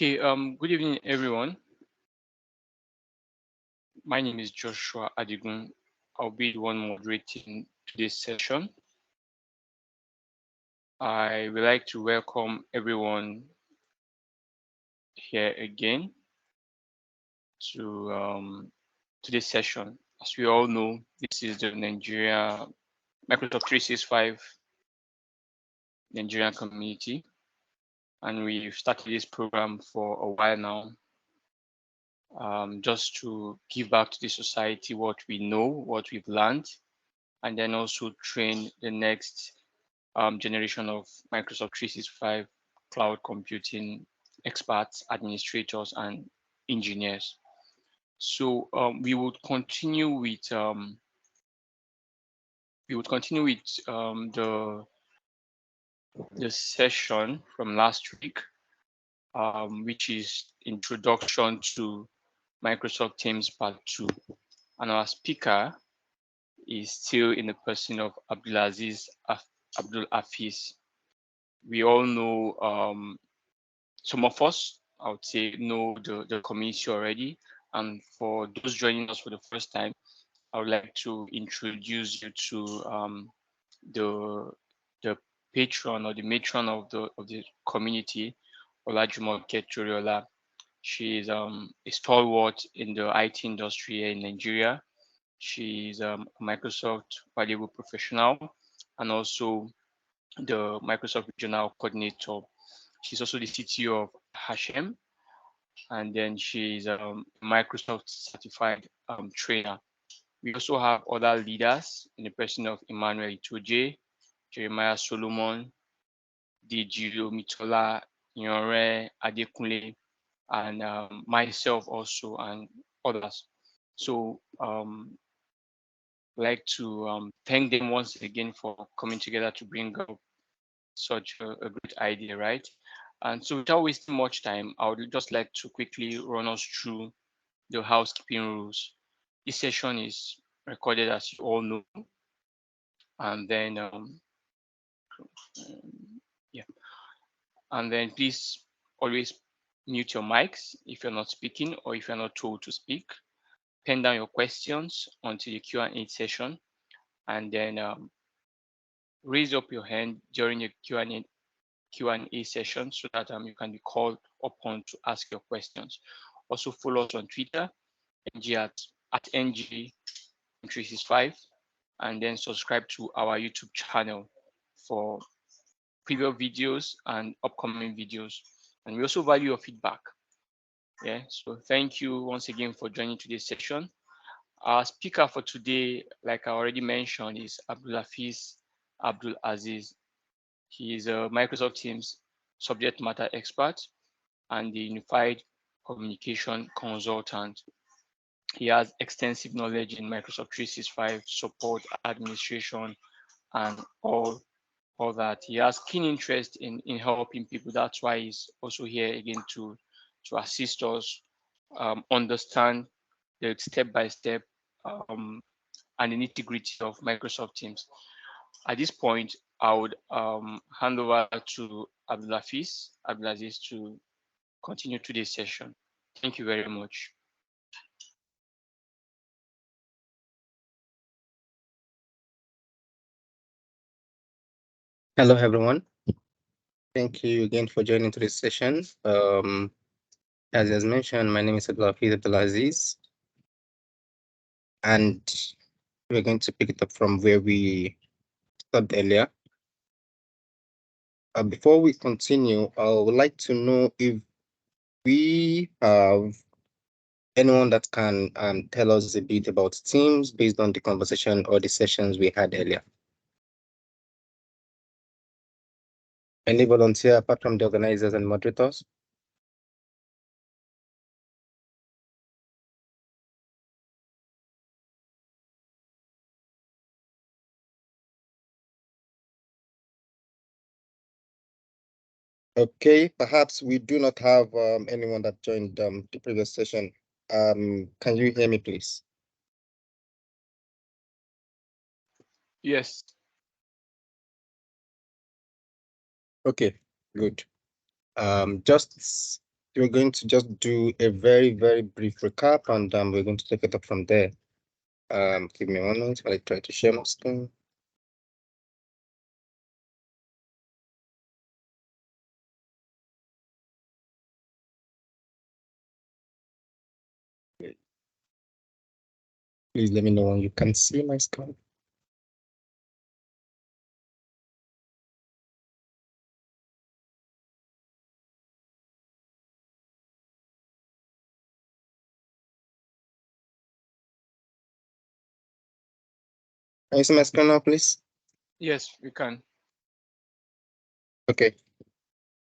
Okay, good evening, everyone. My name is Joshua Adigun. I'll be the one moderating today's session. I would like to welcome everyone here again to today's session. As we all know, this is the Microsoft 365 Nigerian community, and we've started this program for a while now. Just to give back to the society what we know, what we've learned, and then also train the next generation of Microsoft 365 cloud computing experts, administrators, and engineers. So we would continue with the session from last week, which is Introduction to Microsoft Teams Part 2. And our speaker is still in the person of Abdulazeez Abdulafeez. We all know, some of us, I would say, know the community already. And for those joining us for the first time, I would like to introduce you to the the patron or the matron of the community, Olajumoke Toriola. She is a stalwart in the IT industry here in Nigeria. She is a Microsoft valuable professional and also the Microsoft regional coordinator. She's also the CTO of Hashem, and then she's a Microsoft certified trainer. We also have other leaders in the person of Emmanuel Itoje, Jeremiah Solomon, Dejiro Mitola, Yonre Adekunle, and myself also, and others. So I'd like to thank them once again for coming together to bring up such a great idea, right? And so without wasting much time, I would just like to quickly run us through the housekeeping rules. This session is recorded, as you all know, and then yeah, and then please always mute your mics if you're not speaking or if you're not told to speak. Pen down your questions until the Q&A session, and then raise up your hand during the Q&A session so that you can be called upon to ask your questions. Also follow us on Twitter, ng at ng365, and then subscribe to our YouTube channel for previous videos and upcoming videos. And we also value your feedback. Yeah, so thank you once again for joining today's session. Our speaker for today, like I already mentioned, is Abdulafeez Abdulazeez. He is a Microsoft Teams subject matter expert and the unified communication consultant. He has extensive knowledge in Microsoft 365 support, administration, and all that. He has keen interest in helping people. That's why he's also here again to assist us understand the step-by-step and the nitty-gritty of Microsoft Teams. At this point, I would hand over to Abdulazeez to continue today's session. Thank you very much. Hello, everyone. Thank you again for joining today's session. As mentioned, my name is Abdulazeez, and we're going to pick it up from where we stopped earlier. Before we continue, I would like to know if we have anyone that can tell us a bit about Teams based on the conversation or the sessions we had earlier. Any volunteer apart from the organizers and moderators? Okay, perhaps we do not have anyone that joined the previous session. Can you hear me, please? Yes. Okay, good. Just we're going to just do a very, very brief recap, and we're going to take it up from there. Give me a moment while I try to share my screen. Please let me know when you can see my screen. Can you see my screen now, please? Yes, we can. Okay.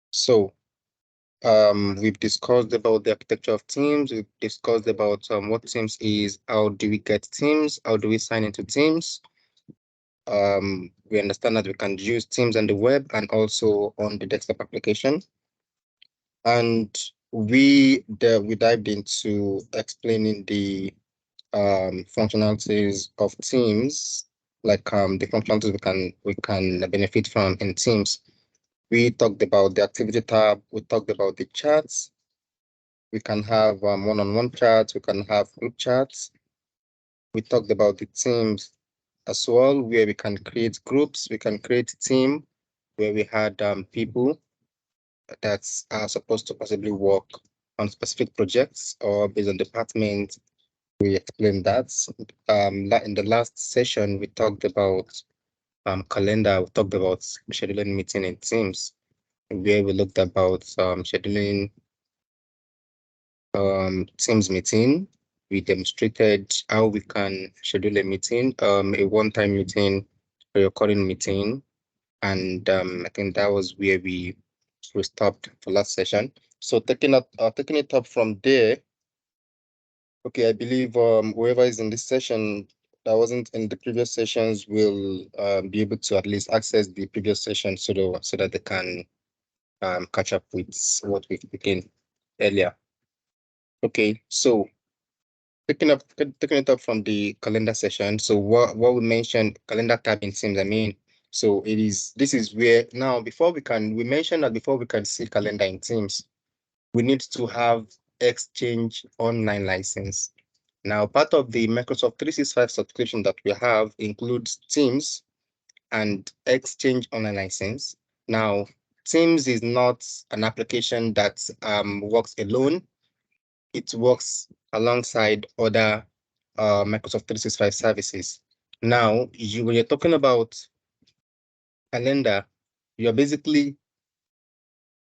So we've discussed about the architecture of teams. We've discussed about what teams is, how do we get teams, how do we sign into teams. We understand that we can use teams on the web and also on the desktop application. And we dived into explaining the functionalities of teams, like the functionalities we can benefit from in teams. We talked about the activity tab. We talked about the charts. We can have one-on-one chats. We can have group chats. We talked about the teams as well, where we can create groups. We can create a team where we had people that are supposed to possibly work on specific projects or based on department. We explained that. In the last session, we talked about calendar. We talked about scheduling meeting in teams, where we looked about scheduling Teams meeting. We demonstrated how we can schedule a meeting, a one-time meeting, a recording meeting, and I think that was where we stopped for last session. So taking it up from there. Okay, I believe whoever is in this session that wasn't in the previous sessions will be able to at least access the previous session so that they can catch up with what we've begun earlier. Okay, so taking it up from the calendar session. So what we mentioned, calendar tab in Teams, I mean, so this is where now we mentioned that before we can see calendar in Teams, we need to have Exchange online license. Now, part of the Microsoft 365 subscription that we have includes Teams and Exchange online license. Now, Teams is not an application that works alone. It works alongside other Microsoft 365 services. Now, when you're talking about calendar, you're basically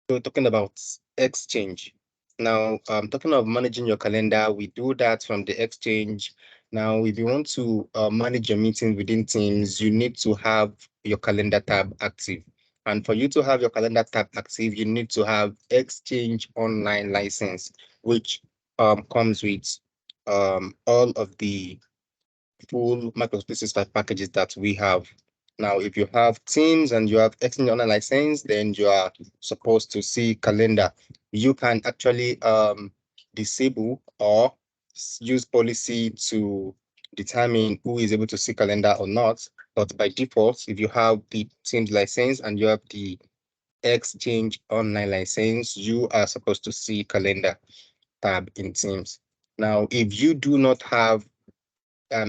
talking about Exchange. Now, talking of managing your calendar, we do that from the Exchange. Now, if you want to manage your meeting within Teams, you need to have your calendar tab active. And for you to have your calendar tab active, you need to have Exchange online license, which comes with all of the full Microsoft 365 packages that we have. Now, if you have Teams and you have Exchange Online license, then you are supposed to see calendar. You can actually disable or use policy to determine who is able to see calendar or not. But by default, if you have the Teams license and you have the Exchange Online license, you are supposed to see calendar tab in Teams. Now, if you do not have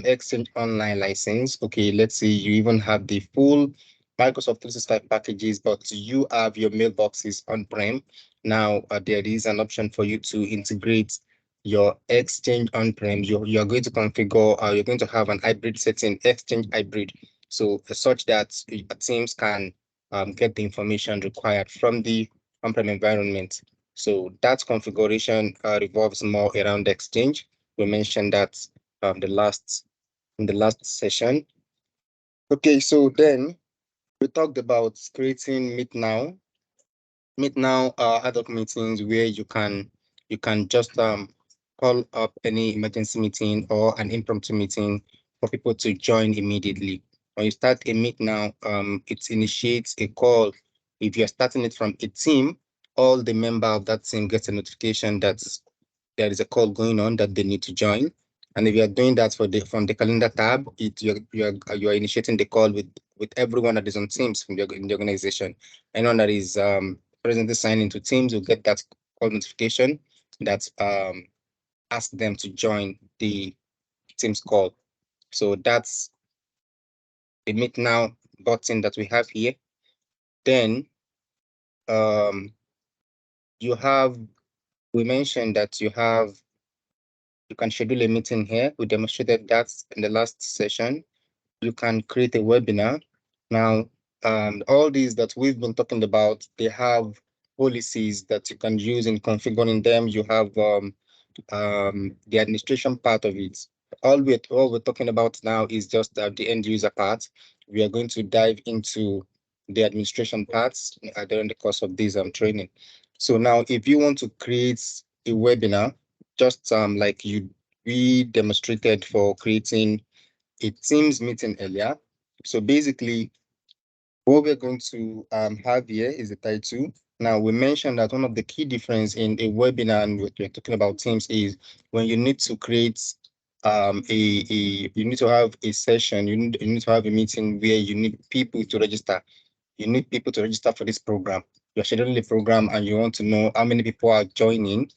Exchange Online license. Okay, let's say you even have the full Microsoft 365 packages, but you have your mailboxes on-prem. Now, there is an option for you to integrate your Exchange on-prem. You're going to configure, you're going to have an hybrid setting, Exchange hybrid, so such that teams can get the information required from the on-prem environment. So that configuration revolves more around Exchange. We mentioned that in the last session. Okay, so then we talked about creating Meet Now. Meet Now are ad hoc meetings where you can just call up any emergency meeting or an impromptu meeting for people to join immediately. When you start a Meet Now, it initiates a call. If you're starting it from a team, all the member of that team gets a notification that there is a call going on that they need to join. And if you are doing that from the calendar tab, you're initiating the call with everyone that is on Teams in the organization. Anyone that is presently signed into Teams will get that call notification that ask them to join the Teams call. So that's the Meet Now button that we have here. Then you have, we mentioned that you can schedule a meeting here. We demonstrated that in the last session. You can create a webinar. Now, all these that we've been talking about, they have policies that you can use in configuring them. You have the administration part of it. All we're talking about now is just the end user part. We are going to dive into the administration parts during the course of this training. So now, if you want to create a webinar, just like we demonstrated for creating a Teams meeting earlier. So basically, what we're going to have here is the title. Now, we mentioned that one of the key difference in a webinar and what we're talking about Teams is when you need to create you need to have a session, you need to have a meeting where you need people to register. You need people to register for this program. You're scheduling the program and you want to know how many people are joining,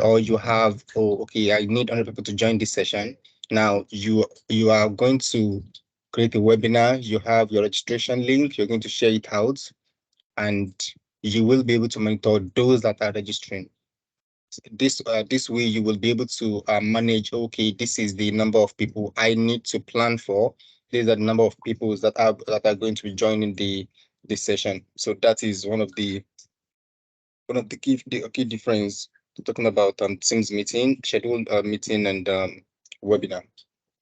or you have, oh, okay, I need 100 people to join this session. Now you are going to create a webinar. You have your registration link. You're going to share it out, and you will be able to monitor those that are registering. This way you will be able to manage, okay, this is the number of people I need to plan for. These are the number of people that are going to be joining this session. So that is one of the key difference talking about Teams meeting, scheduled meeting, and webinar.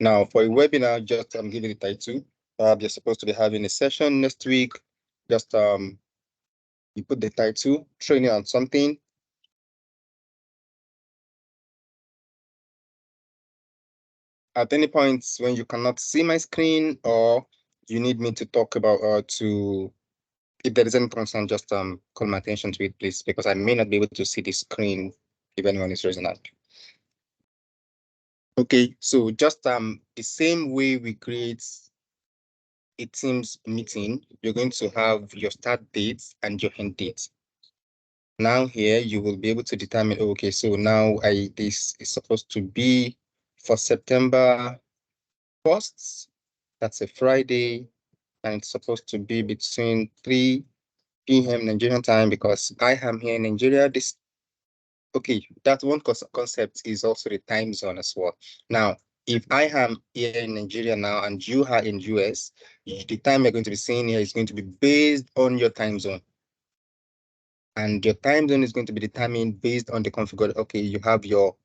Now for a webinar, just giving the title. You're supposed to be having a session next week. Just you put the title, training on something. At any point when you cannot see my screen or you need me to talk about if there is any concern, just call my attention to it, please, because I may not be able to see the screen if anyone is raising up. Okay, so just the same way we create a Teams meeting, you're going to have your start date and your end date. Now here you will be able to determine, okay, so now this is supposed to be for September 1st. That's a Friday, and it's supposed to be between 3 p.m. Nigerian time because I am here in Nigeria. Okay, that one concept is also the time zone as well. Now, if I am here in Nigeria now and you are in US, the time you're going to be seeing here is going to be based on your time zone. And your time zone is going to be determined based on the configuration. Okay, you have your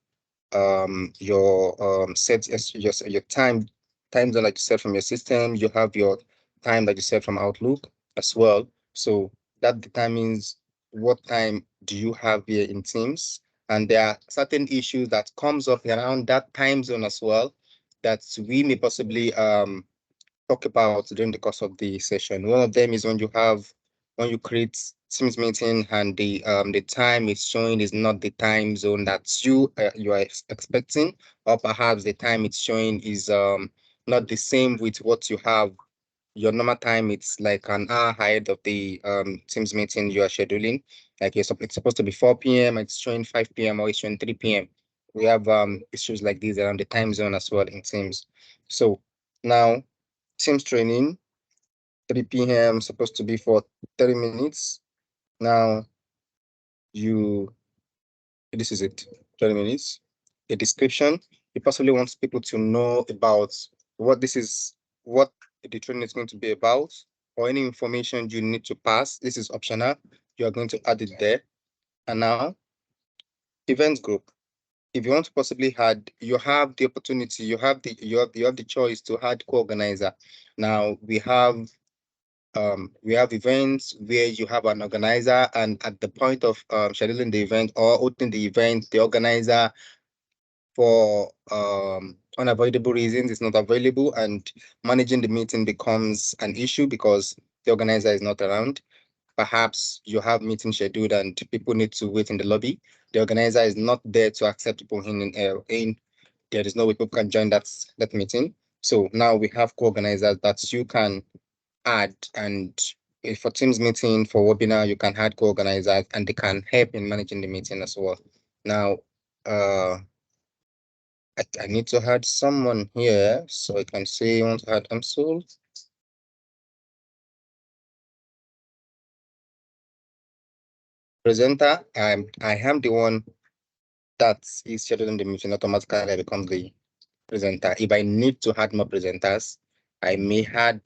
set your time zone that you set from your system. You have your time that you set from Outlook as well. So that determines what time do you have here in Teams. And there are certain issues that comes up around that time zone as well that we may possibly talk about during the course of the session. One of them is when you create Teams meeting and the time it's showing is not the time zone that you are expecting, or perhaps the time it's showing is not the same with what you have. Your normal time, it's like an hour ahead of the Teams meeting you are scheduling. Like it's supposed to be 4 p.m. It's showing 5 p.m. or it's showing 3 p.m. We have issues like these around the time zone as well in Teams. So now Teams training, 3 p.m. supposed to be for 30 minutes. Now this is it, 30 minutes. A description. You possibly want people to know about what the training is going to be about, or any information you need to pass. This is optional. You are going to add it there. And now, events group. If you want to possibly add, you have the opportunity, you have the choice to add co-organizer. Now we have events where you have an organizer, and at the point of scheduling the event or opening the event, the organizer for unavoidable reasons is not available, and managing the meeting becomes an issue because the organizer is not around. Perhaps you have meeting scheduled and people need to wait in the lobby. The organizer is not there to accept people in. There is no way people can join that meeting. So now we have co-organizers that you can add, and for Teams meeting, for webinar, you can add co-organizers and they can help in managing the meeting as well. Now, I need to add someone here, so I can say I want to add Amsul. Presenter, I am the one that is scheduling the meeting. Automatically I become the presenter. If I need to add more presenters, I may add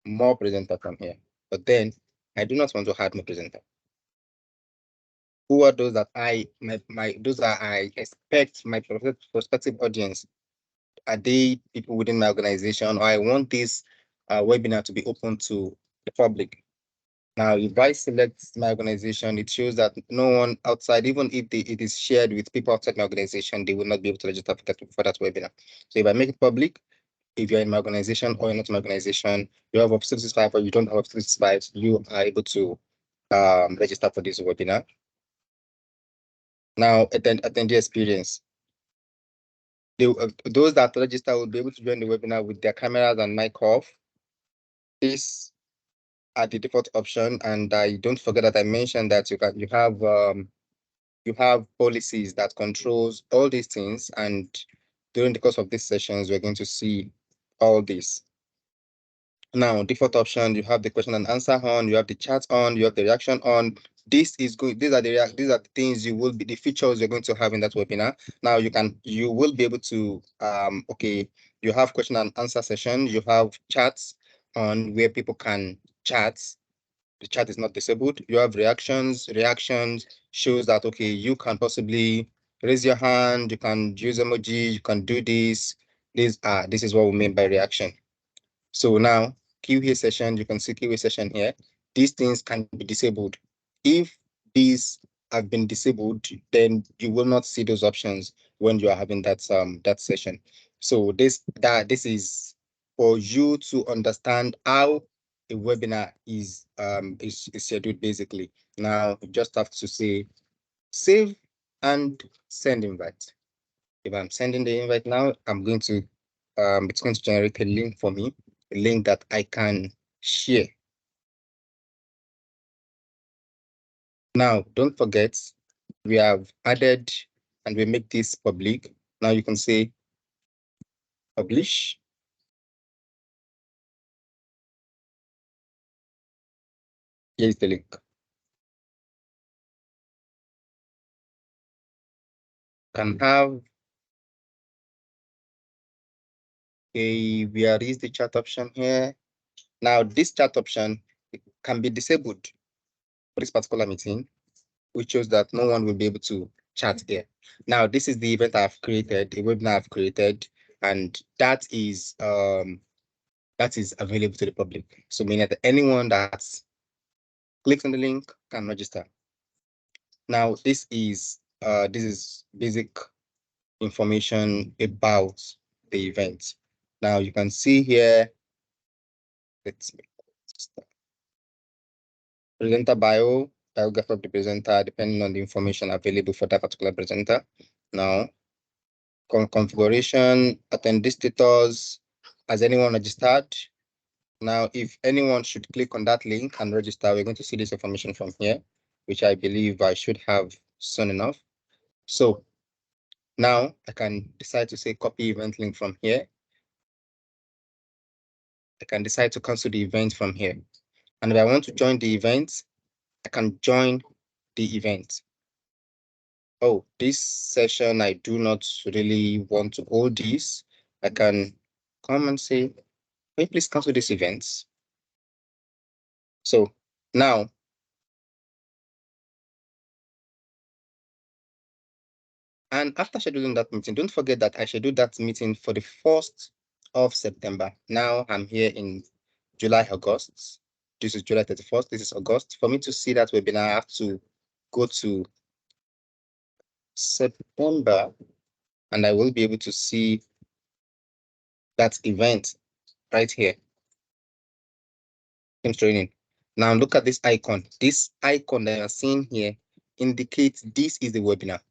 more presenters from here. But then I do not want to add more presenters. Who are those that I expect my prospective audience? Are they people within my organization, or I want this webinar to be open to the public? Now, if I select my organization, it shows that no one outside, even if it is shared with people outside my organization, they will not be able to register for that webinar. So if I make it public, if you're in my organization or you're not in my organization, you have Office 365 or you don't have Office 365, you are able to register for this webinar. Now, attend the experience. Those that register will be able to join the webinar with their cameras and mic off. This are the default option, and I don't forget that I mentioned that you have policies that controls all these things, and during the course of these sessions, we're going to see all this. Now, default option, you have the question and answer on, you have the chat on, you have the reaction on. This is good. These are the things you will be the features you're going to have in that webinar. Now you will be able to okay, you have question and answer session, you have chats on where people can chat. The chat is not disabled. You have reactions. Reactions shows that okay, you can possibly raise your hand, you can use emoji, you can do this. This is what we mean by reaction. So now QA session, you can see QA session here. These things can be disabled. If these have been disabled, then you will not see those options when you are having that session. So this is for you to understand how a webinar is scheduled basically. Now you just have to say save and send invite. If I'm sending the invite now, I'm going to it's going to generate a link for me, a link that I can share. Now, don't forget, we have added and we make this public. Now you can say publish. Here is the link. Can have where is the chat option here? Now this chat option can be disabled for this particular meeting, which shows that no one will be able to chat here. Now, this is the event I've created, a webinar I've created, and that is available to the public. So meaning that anyone that clicks on the link can register. Now, this is basic information about the event. Now you can see here, let's start. Presenter bio, biography of the presenter, depending on the information available for that particular presenter. Now, configuration, attendee status, has anyone registered? Now, if anyone should click on that link and register, we're going to see this information from here, which I believe I should have soon enough. So now I can decide to say copy event link from here. I can decide to cancel the event from here. And if I want to join the event, I can join the event. Oh, this session, I do not really want to hold this. I can come and say, can you please cancel this event? So now, and after scheduling that meeting, don't forget that I scheduled that meeting for the 1st of September. Now I'm here in July, August. This is July 31st. This is August. For me to see that webinar, I have to go to September and I will be able to see that event right here. Teams training. Now look at this icon. This icon that you're seeing here indicates this is the webinar.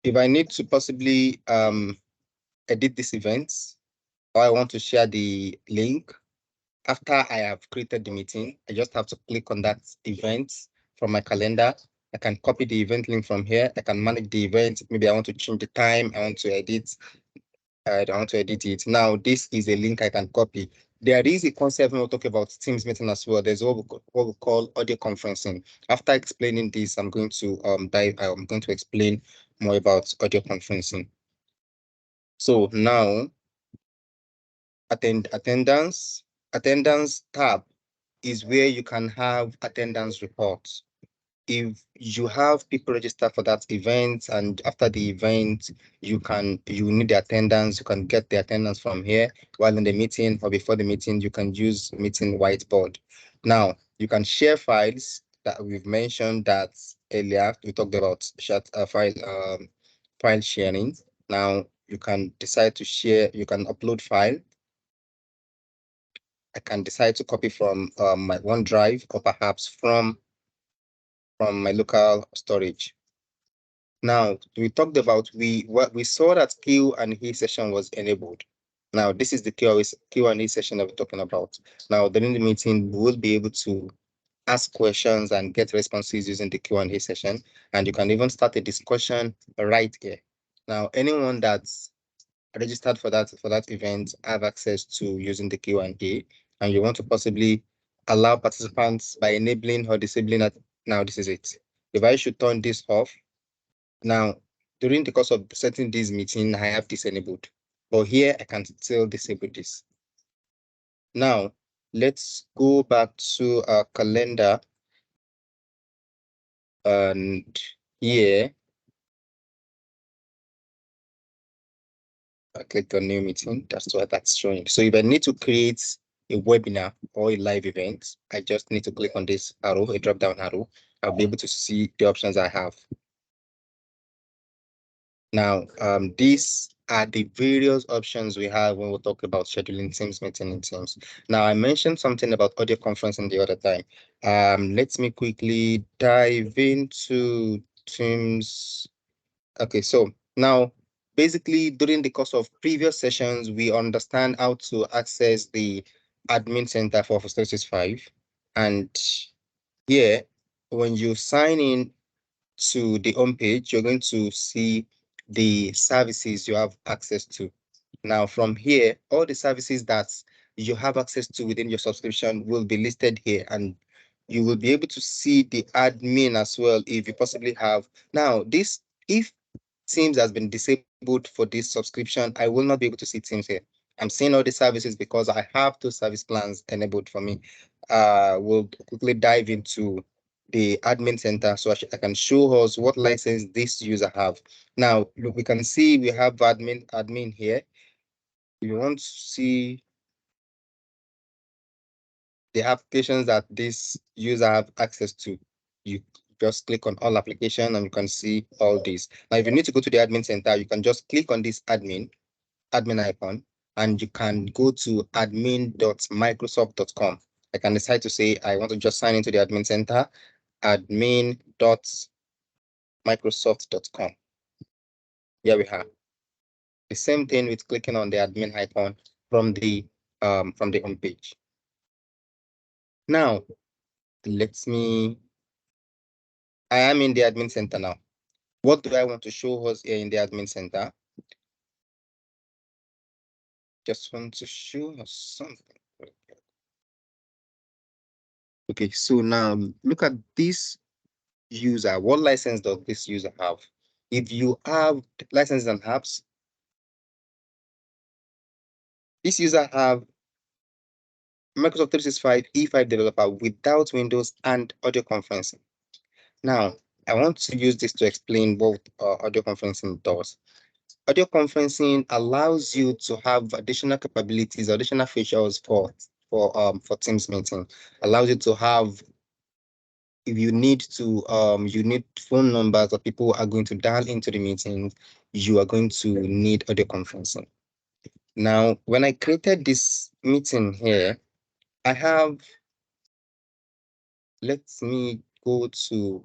if I need to possibly edit this event, or I want to share the link, after I have created the meeting, I just have to click on that event from my calendar. I can copy the event link from here. I can manage the event. Maybe I want to change the time. I want to edit. I don't want to edit it. Now, this is a link I can copy. There is a concept when we talk about Teams meeting as well. There's what we call audio conferencing. After explaining this, I'm going to explain more about audio conferencing. So now, attendance tab is where you can have attendance reports. If you have people registered for that event, and after the event you need the attendance, you can get the attendance from here. While in the meeting or before the meeting, you can use meeting whiteboard. Now you can share files that we've mentioned that earlier. We talked about file sharing. Now you can decide to share. You can upload file. I can decide to copy from my OneDrive, or perhaps from my local storage. Now we talked about what we saw that Q&A session was enabled. Now this is the Q&A session that we're talking about. Now during the meeting, we will be able to ask questions and get responses using the Q&A session, and you can even start a discussion right here. Now anyone that's registered for that event have access to using the Q&A, and you want to possibly allow participants by enabling or disabling it. Now this is it. If I should turn this off, now during the course of setting this meeting, I have this enabled, but here I can still disable this. Now let's go back to our calendar, and here I click on new meeting. That's what that's showing. So if I need to create a webinar or a live event, I just need to click on this arrow, a drop down arrow. I'll be able to see the options I have. Now, these are the various options we have when we talk about scheduling Teams meeting in Teams. Now, I mentioned something about audio conferencing the other time. Let me quickly dive into Teams. Okay, so now, basically, during the course of previous sessions, we understand how to access the admin center for Office 365. And here, when you sign in to the home page, you're going to see the services you have access to. Now, from here, all the services that you have access to within your subscription will be listed here, and you will be able to see the admin as well if you possibly have. Now, if Teams has been disabled for this subscription, I will not be able to see Teams here. I'm seeing all the services because I have those service plans enabled for me. We'll quickly dive into the admin center so I can show us what license this user have. Now, look, we can see we have admin here. If you want to see the applications that this user have access to, you just click on all application and you can see all these. Now, if you need to go to the admin center, you can just click on this admin icon, and you can go to admin.microsoft.com. I can decide to say I want to just sign into the admin center, admin.microsoft.com. Here we have the same thing with clicking on the admin icon from the home page. Now, I am in the admin center now. What do I want to show us here in the admin center? Just want to show us something. Okay, so now look at this user. What license does this user have? If you have licenses and apps, this user have Microsoft 365 E5 developer without Windows and audio conferencing. Now, I want to use this to explain what audio conferencing does. Audio conferencing allows you to have additional capabilities, additional features for Teams meeting. Allows you to have, if you need phone numbers of people who are going to dial into the meeting, you are going to need audio conferencing. Now, when I created this meeting here, let me go to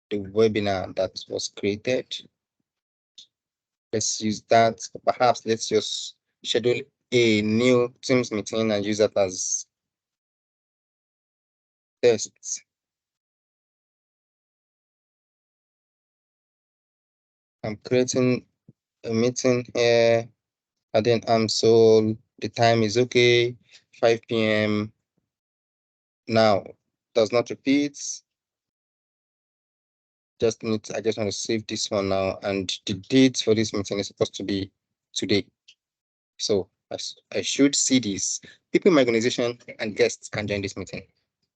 the webinar that was created. Let's use that. Perhaps let's just schedule a new Teams meeting and use that as test. I'm creating a meeting here, and then so the time is okay, 5 p.m. Now does not repeat. I just want to save this one now, and the date for this meeting is supposed to be today. So I should see this. People in my organization and guests can join this meeting.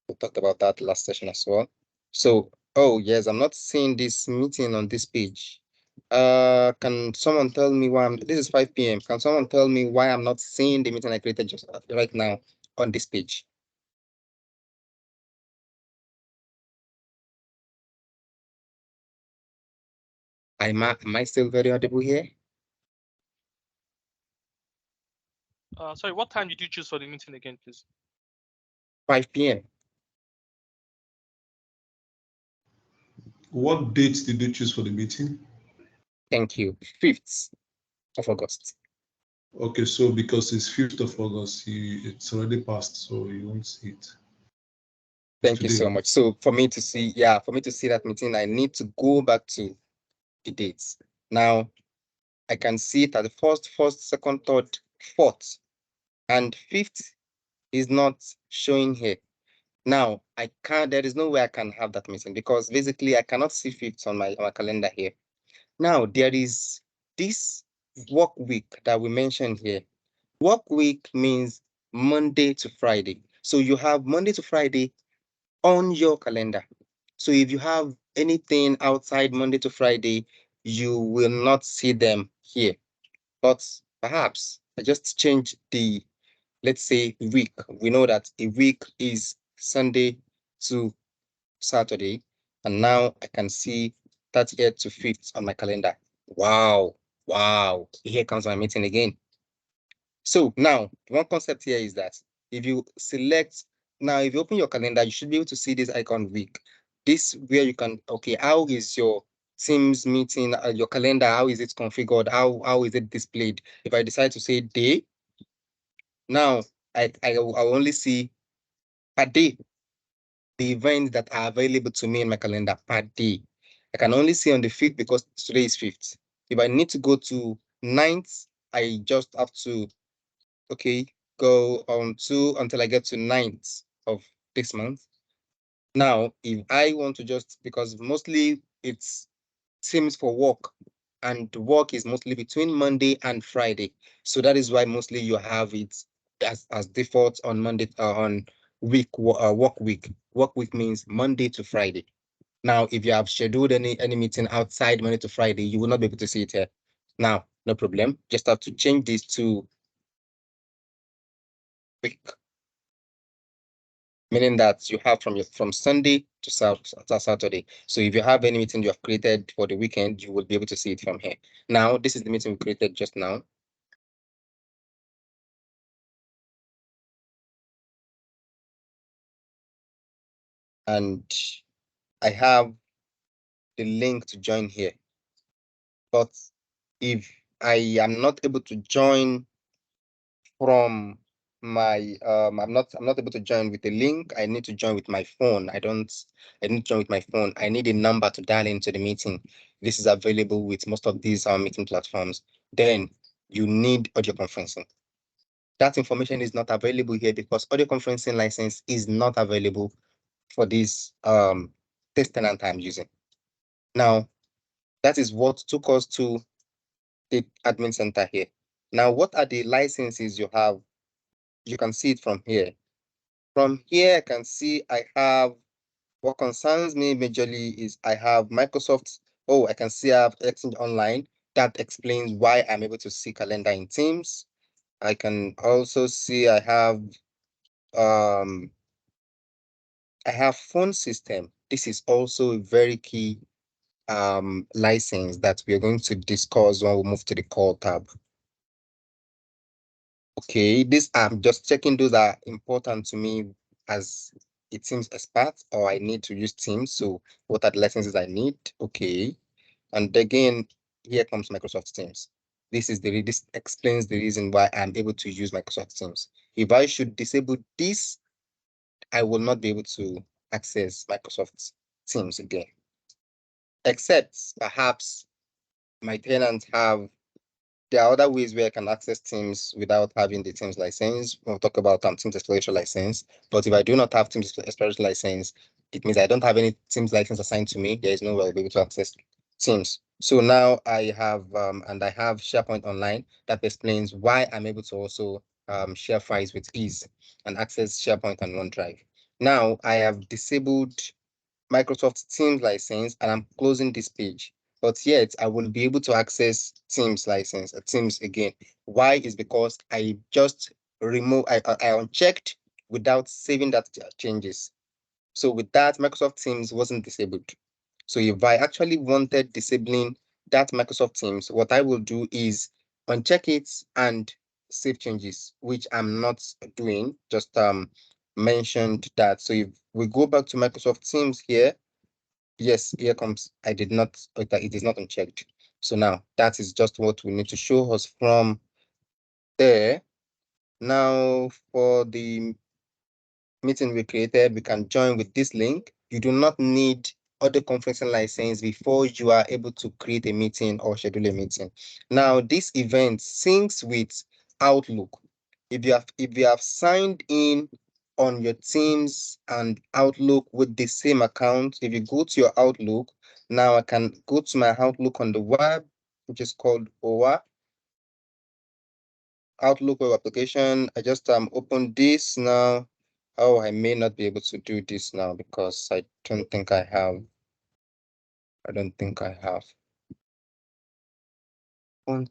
We talked about that last session as well. So, oh yes, I'm not seeing this meeting on this page. Can someone tell me why this is 5 p.m. Can someone tell me why I'm not seeing the meeting I created just right now on this page? Am I still very audible here? Sorry, what time did you choose for the meeting again, please? 5 p.m. What date did you choose for the meeting? Thank you. 5th of August. Okay, so because it's 5th of August, it's already passed, so you won't see it. Thank you so much. So for me to see that meeting, I need to go back to the dates. Now, I can see it at the first, second, third, fourth, and 5th is not showing here. Now, there is no way I can have that meeting because basically I cannot see 5th on my calendar here. Now, there is this work week that we mentioned here. Work week means Monday to Friday. So you have Monday to Friday on your calendar. So if you have anything outside Monday to Friday, you will not see them here. But perhaps I just change the, let's say, week. We know that a week is Sunday to Saturday, and now I can see 30th to 5th on my calendar. Wow, here comes my meeting again. So now, one concept here is that if you open your calendar, you should be able to see this icon week. This where you can, okay, how is your Teams meeting, your calendar, how is it configured? How is it displayed? If I decide to say day, now I will only see per day the events that are available to me in my calendar per day. I can only see on the 5th because today is 5th. If I need to go to 9th, I just have to go on to until I get to 9th of this month. Now, if I want to because mostly it's Teams for work, and work is mostly between Monday and Friday. So that is why mostly you have it as default on Monday, on work week. Work week means Monday to Friday. Now, if you have scheduled any meeting outside Monday to Friday, you will not be able to see it here. Now, no problem. Just have to change this to week, meaning that you have from Sunday to Saturday. So if you have any meeting you have created for the weekend, you will be able to see it from here. Now, this is the meeting we created just now. And I have the link to join here. But if I am not able to join from my I'm not able to join with the link, I need to join with my phone. I need to join with my phone. I need a number to dial into the meeting. This is available with most of these meeting platforms. Then you need audio conferencing. That information is not available here because audio conferencing license is not available for this test tenant I'm using. Now, that is what took us to the admin center here. Now, what are the licenses you have? You can see it from here. From here, I can see I have, what concerns me majorly is I have Microsoft. Oh, I can see I have Exchange Online. That explains why I'm able to see calendar in Teams. I can also see I have phone system. This is also a very key license that we are going to discuss when we move to the call tab. Okay, I'm just checking those are important to me as a Teams expert, or I need to use Teams. So what are the licenses I need? Okay. And again, here comes Microsoft Teams. This explains the reason why I'm able to use Microsoft Teams. If I should disable this, I will not be able to access Microsoft Teams again. Except perhaps my tenants have, there are other ways where I can access Teams without having the Teams license. We'll talk about Teams Exploration license. But if I do not have Teams Exploration license, it means I don't have any Teams license assigned to me. There is no way I'll be able to access Teams. So now I have, and I have SharePoint Online. That explains why I'm able to also share files with ease and access SharePoint and OneDrive. Now I have disabled Microsoft Teams license and I'm closing this page, but yet I will be able to access Teams license, Teams again. Why? Is because I just I unchecked without saving that changes. So with that, Microsoft Teams wasn't disabled. So if I actually wanted disabling that Microsoft Teams, what I will do is uncheck it and save changes, which I'm not doing, just mentioned that. So if we go back to Microsoft Teams here, yes, here comes, I did not, it is not unchecked. So now that is just what we need to show us from there. Now for the meeting we created, we can join with this link. You do not need other conferencing license before you are able to create a meeting or schedule a meeting. Now, this event syncs with Outlook. If you have signed in on your Teams and Outlook with the same account, if you go to your Outlook, now I can go to my Outlook on the web, which is called OWA. Outlook web application. I just open this now. Oh, I may not be able to do this now because I don't think I have. I don't think I have. Okay,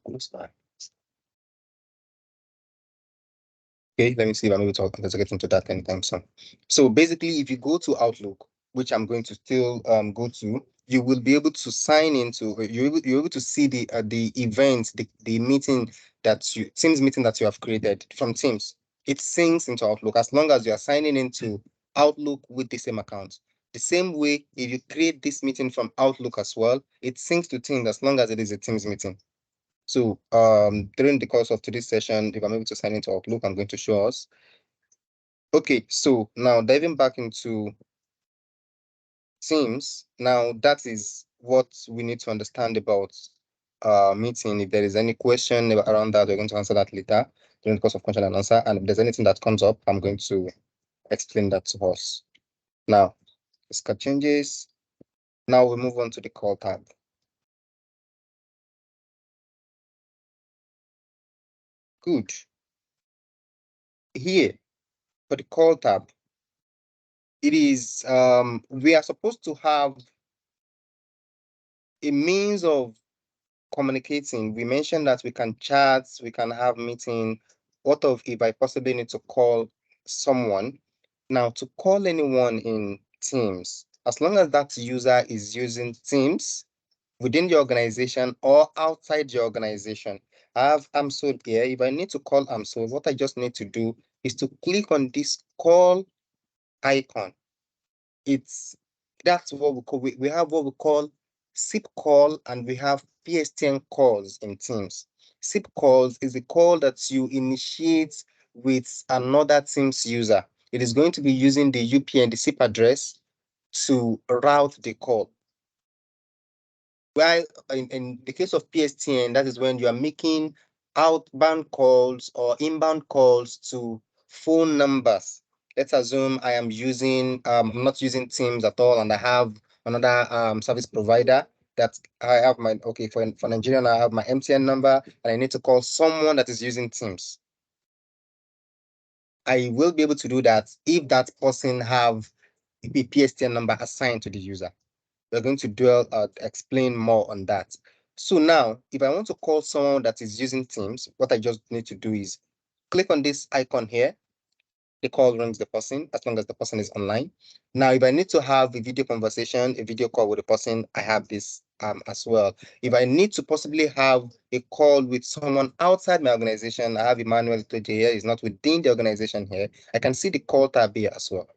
let me see if I'm able to get into that anytime soon. So basically, if you go to Outlook, which I'm going to still go to, you will be able to sign into. You're able to see the event, the meeting that you Teams meeting that you have created from Teams. It syncs into Outlook as long as you are signing into Outlook with the same account. The same way, if you create this meeting from Outlook as well, it syncs to Teams as long as it is a Teams meeting. So during the course of today's session, if I'm able to sign into Outlook, I'm going to show us. Okay, so now diving back into Teams, now that is what we need to understand about meeting. If there is any question around that, we're going to answer that later during the course of question and answer. And if there's anything that comes up, I'm going to explain that to us. Now, let's cut changes. Now we move on to the call tab. Good. Here, for the call tab, it is, we are supposed to have a means of communicating. We mentioned that we can chat, we can have meeting. What of if I possibly need to call someone? Now, to call anyone in Teams, as long as that user is using Teams within the organization or outside the organization. I have Amsol here. If I need to call Amsol, what I just need to do is to click on this call icon. That's what we call, we have what we call SIP call and we have PSTN calls in Teams. SIP calls is a call that you initiate with another Teams user. It is going to be using the UPN, the SIP address, to route the call. While in the case of PSTN, that is when you are making outbound calls or inbound calls to phone numbers. Let's assume I am using, I'm not using Teams at all, and I have another service provider that I have my, okay, for Nigerian, I have my MTN number, and I need to call someone that is using Teams. I will be able to do that if that person have a PSTN number assigned to the user. We're going to explain more on that. So now, if I want to call someone that is using Teams, what I just need to do is click on this icon here. The call rings the person as long as the person is online. Now, if I need to have a video conversation, a video call with the person, I have this as well. If I need to possibly have a call with someone outside my organization, I have Emmanuel today here, is not within the organization here. I can see the call tab here as well.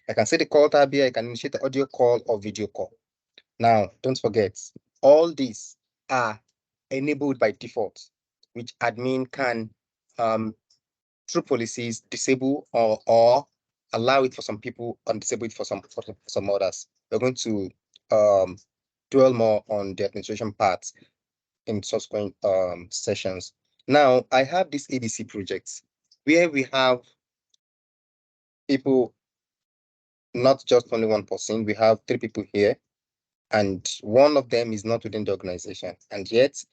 I can see the call tab here. I can initiate the audio call or video call. Now, don't forget, all this are enabled by default, which admin can, through policies, disable or allow it for some people and disable it for some others. We're going to dwell more on the administration part in subsequent sessions. Now, I have this ABC project where we have people, not just only one person, we have 3 people here, and one of them is not within the organization. And yet,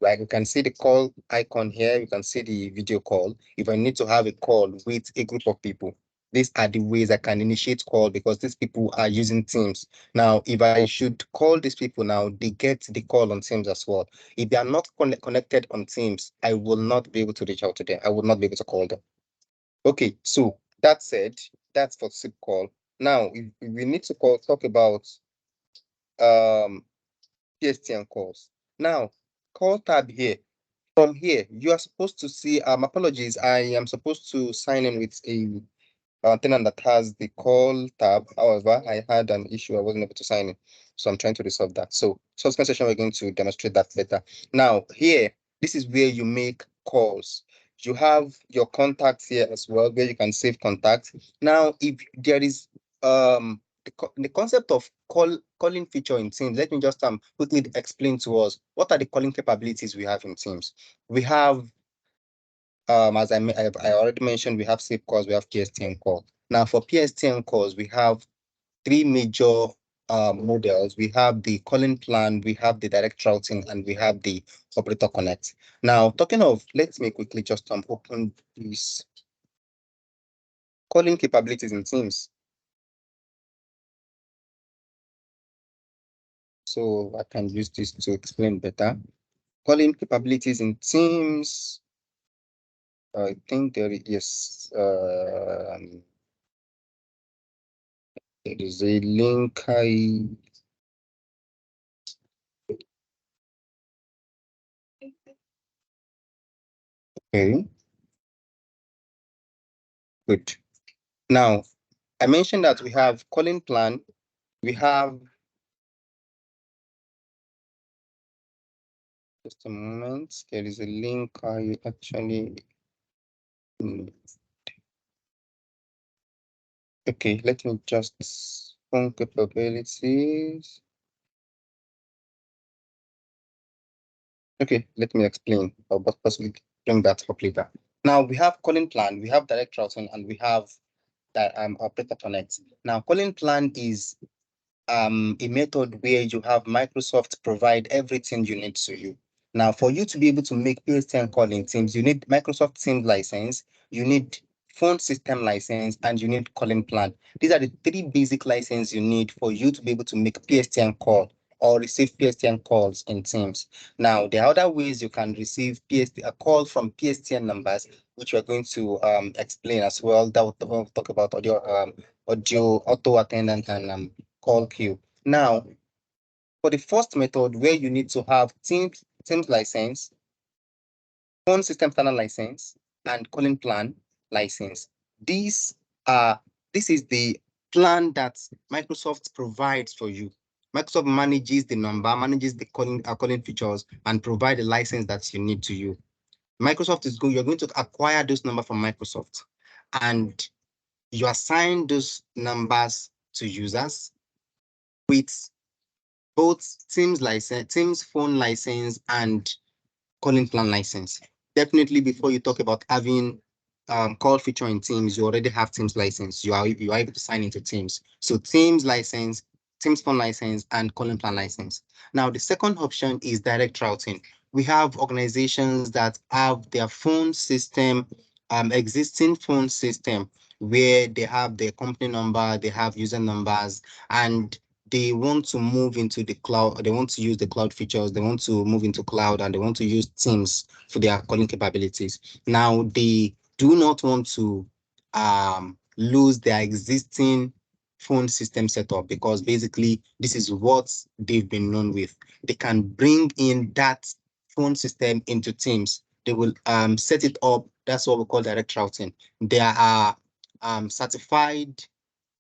like you can see the call icon here, you can see the video call. If I need to have a call with a group of people, these are the ways I can initiate call because these people are using Teams. Now, if I should call these people now, they get the call on Teams as well. If they are not connected on Teams, I will not be able to reach out to them. I will not be able to call them. Okay, so that said, that's for SIP call. Now, if we need to talk about PSTN calls. Now, call tab here. From here, you are supposed to see, apologies, I am supposed to sign in with a tenant that has the call tab. However, I had an issue. I wasn't able to sign in. So I'm trying to resolve that. So subsequent session, we're going to demonstrate that better. Now, here, this is where you make calls. You have your contacts here as well, where you can save contacts. Now, if there is the concept of calling feature in Teams, let me just quickly explain to us what are the calling capabilities we have in Teams. We have as I already mentioned, we have SIP calls, we have PSTN calls. Now, for PSTN calls, we have 3 major models. We have the calling plan, we have the direct routing, and we have the operator connect. Now, talking of, let me quickly just open these calling capabilities in Teams. So I can use this to explain better. Calling capabilities in Teams. I think there is, there is a link okay. Good. Now, I mentioned that we have calling plan, we have, just a moment, there is a link I actually, okay, let me just phone capabilities. Okay, let me explain, but possibly bring that up later. Now we have calling plan, we have direct routing, and we have that operator connect. Now calling plan is a method where you have Microsoft provide everything you need to you. Now, for you to be able to make PSTN call in Teams, you need Microsoft Teams license, you need phone system license, and you need calling plan. These are the 3 basic licenses you need for you to be able to make PSTN call or receive PSTN calls in Teams. Now, there are other ways you can receive a call from PSTN numbers, which we're going to explain as well. That we'll talk about audio auto attendant and call queue. Now, for the first method where you need to have Teams license, phone system standard license, and calling plan license. This is the plan that Microsoft provides for you. Microsoft manages the number, manages the calling features, and provide the license that you need to you. Microsoft is going, you're going to acquire those numbers from Microsoft, and you assign those numbers to users with both Teams license, Teams phone license, and calling plan license. Definitely, before you talk about having call feature in Teams, you already have Teams license. You are able to sign into Teams. So Teams license, Teams phone license, and calling plan license. Now, the second option is direct routing. We have organizations that have their phone system, existing phone system, where they have their company number, they have user numbers, and they want to move into the cloud, they want to use the cloud features, they want to move into cloud, and they want to use Teams for their calling capabilities. Now, they do not want to lose their existing phone system setup because basically this is what they've been known with. They can bring in that phone system into Teams. They will set it up. That's what we call direct routing. There are certified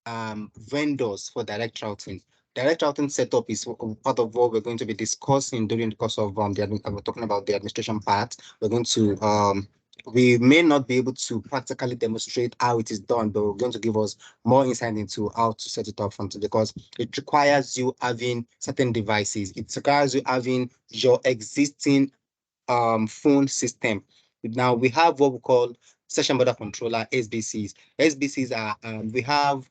vendors for direct routing. direct routing setup is part of what we're going to be discussing during the course of we're talking about the administration part. We're going to we may not be able to practically demonstrate how it is done, but we're going to give us more insight into how to set it up from today, because it requires you having certain devices. It requires you having your existing phone system. Now we have what we call session border controller, SBCs. SBCs are we have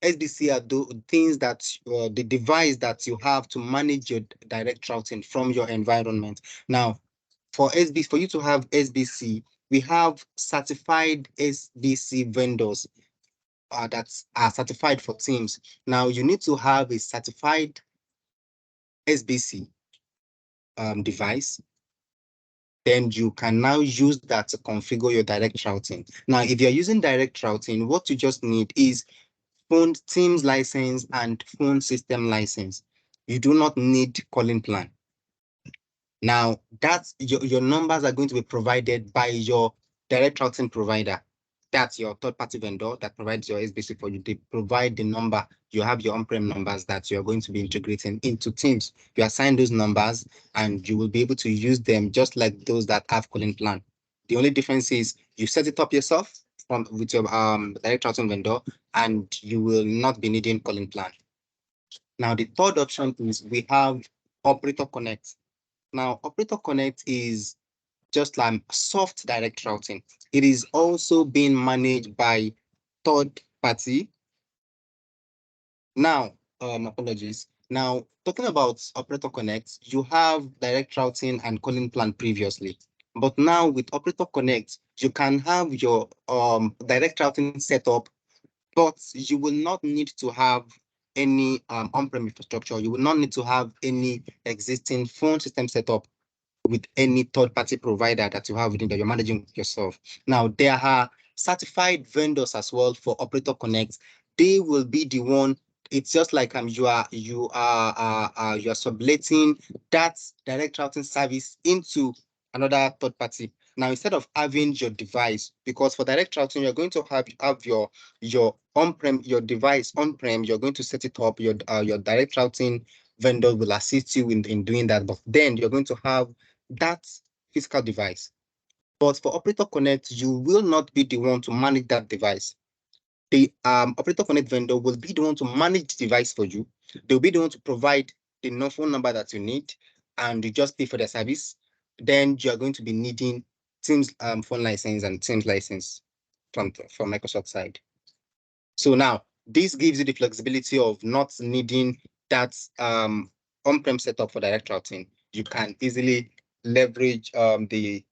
SBC are things that the device that you have to manage your direct routing from your environment. Now, for you to have SBC, we have certified SBC vendors that are certified for Teams. Now, you need to have a certified SBC device. Then you can now use that to configure your direct routing. Now, if you're using direct routing, what you just need is phone Teams license and phone system license. You do not need calling plan. Now, that's your numbers are going to be provided by your direct routing provider. That's your third-party vendor that provides your SBC for you. They provide the number. You have your on-prem numbers that you're going to be integrating into Teams. You assign those numbers and you will be able to use them just like those that have calling plan. The only difference is you set it up yourself with your direct routing vendor, and you will not be needing calling plan. Now, the third option is we have Operator Connect. Now, Operator Connect is just like soft direct routing. It is also being managed by third party. Now, apologies. Now, talking about Operator Connect, you have direct routing and calling plan previously. But now with Operator Connect, you can have your direct routing set up, but you will not need to have any on-prem infrastructure. You will not need to have any existing phone system set up with any third-party provider that you have within that you're managing yourself. Now, there are certified vendors as well for Operator Connect. They will be the one. It's just like you are subletting that direct routing service into another third party. Now, instead of having your device, because for direct routing, you're going to have your on-prem, your device on-prem, you're going to set it up, your direct routing vendor will assist you in doing that, but then you're going to have that physical device. But for Operator Connect, you will not be the one to manage that device. The Operator Connect vendor will be the one to manage the device for you. They'll be the one to provide the phone number that you need, and you just pay for the service. Then you are going to be needing Teams phone license and Teams license from Microsoft side. So now this gives you the flexibility of not needing that on-prem setup for direct routing. You can easily leverage the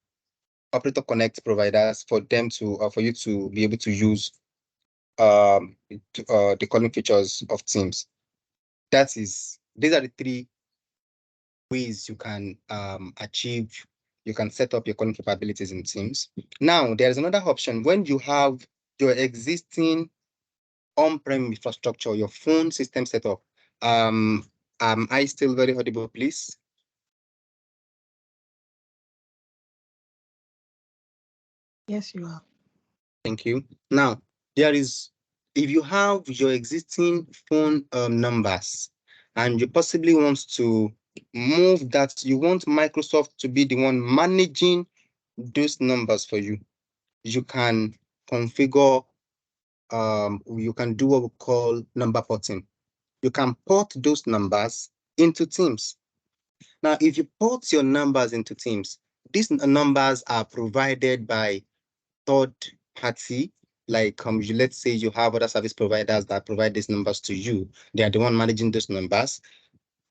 Operator Connect providers for them to for you to be able to use the calling features of Teams. These are the three ways you can you can set up your calling capabilities in Teams. Now, there's another option when you have your existing on-prem infrastructure, your phone system setup. Am I still very audible, please? Yes, you are. Thank you. Now, if you have your existing phone numbers and you possibly want to move that, you want Microsoft to be the one managing those numbers for you, you can configure, you can do what we call number porting. You can port those numbers into Teams. Now, if you port your numbers into Teams, these numbers are provided by third party, like let's say you have other service providers that provide these numbers to you. They are the one managing those numbers.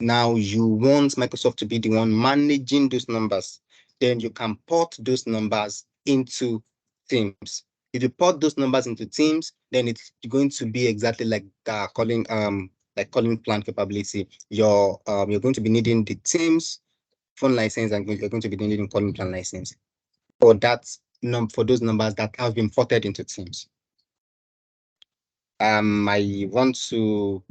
Now you want Microsoft to be the one managing those numbers. Then you can port those numbers into Teams. If you port those numbers into Teams, then it's going to be exactly like calling plan capability. You're going to be needing the Teams phone license, and you're going to be needing calling plan license for that for those numbers that have been ported into Teams. I want to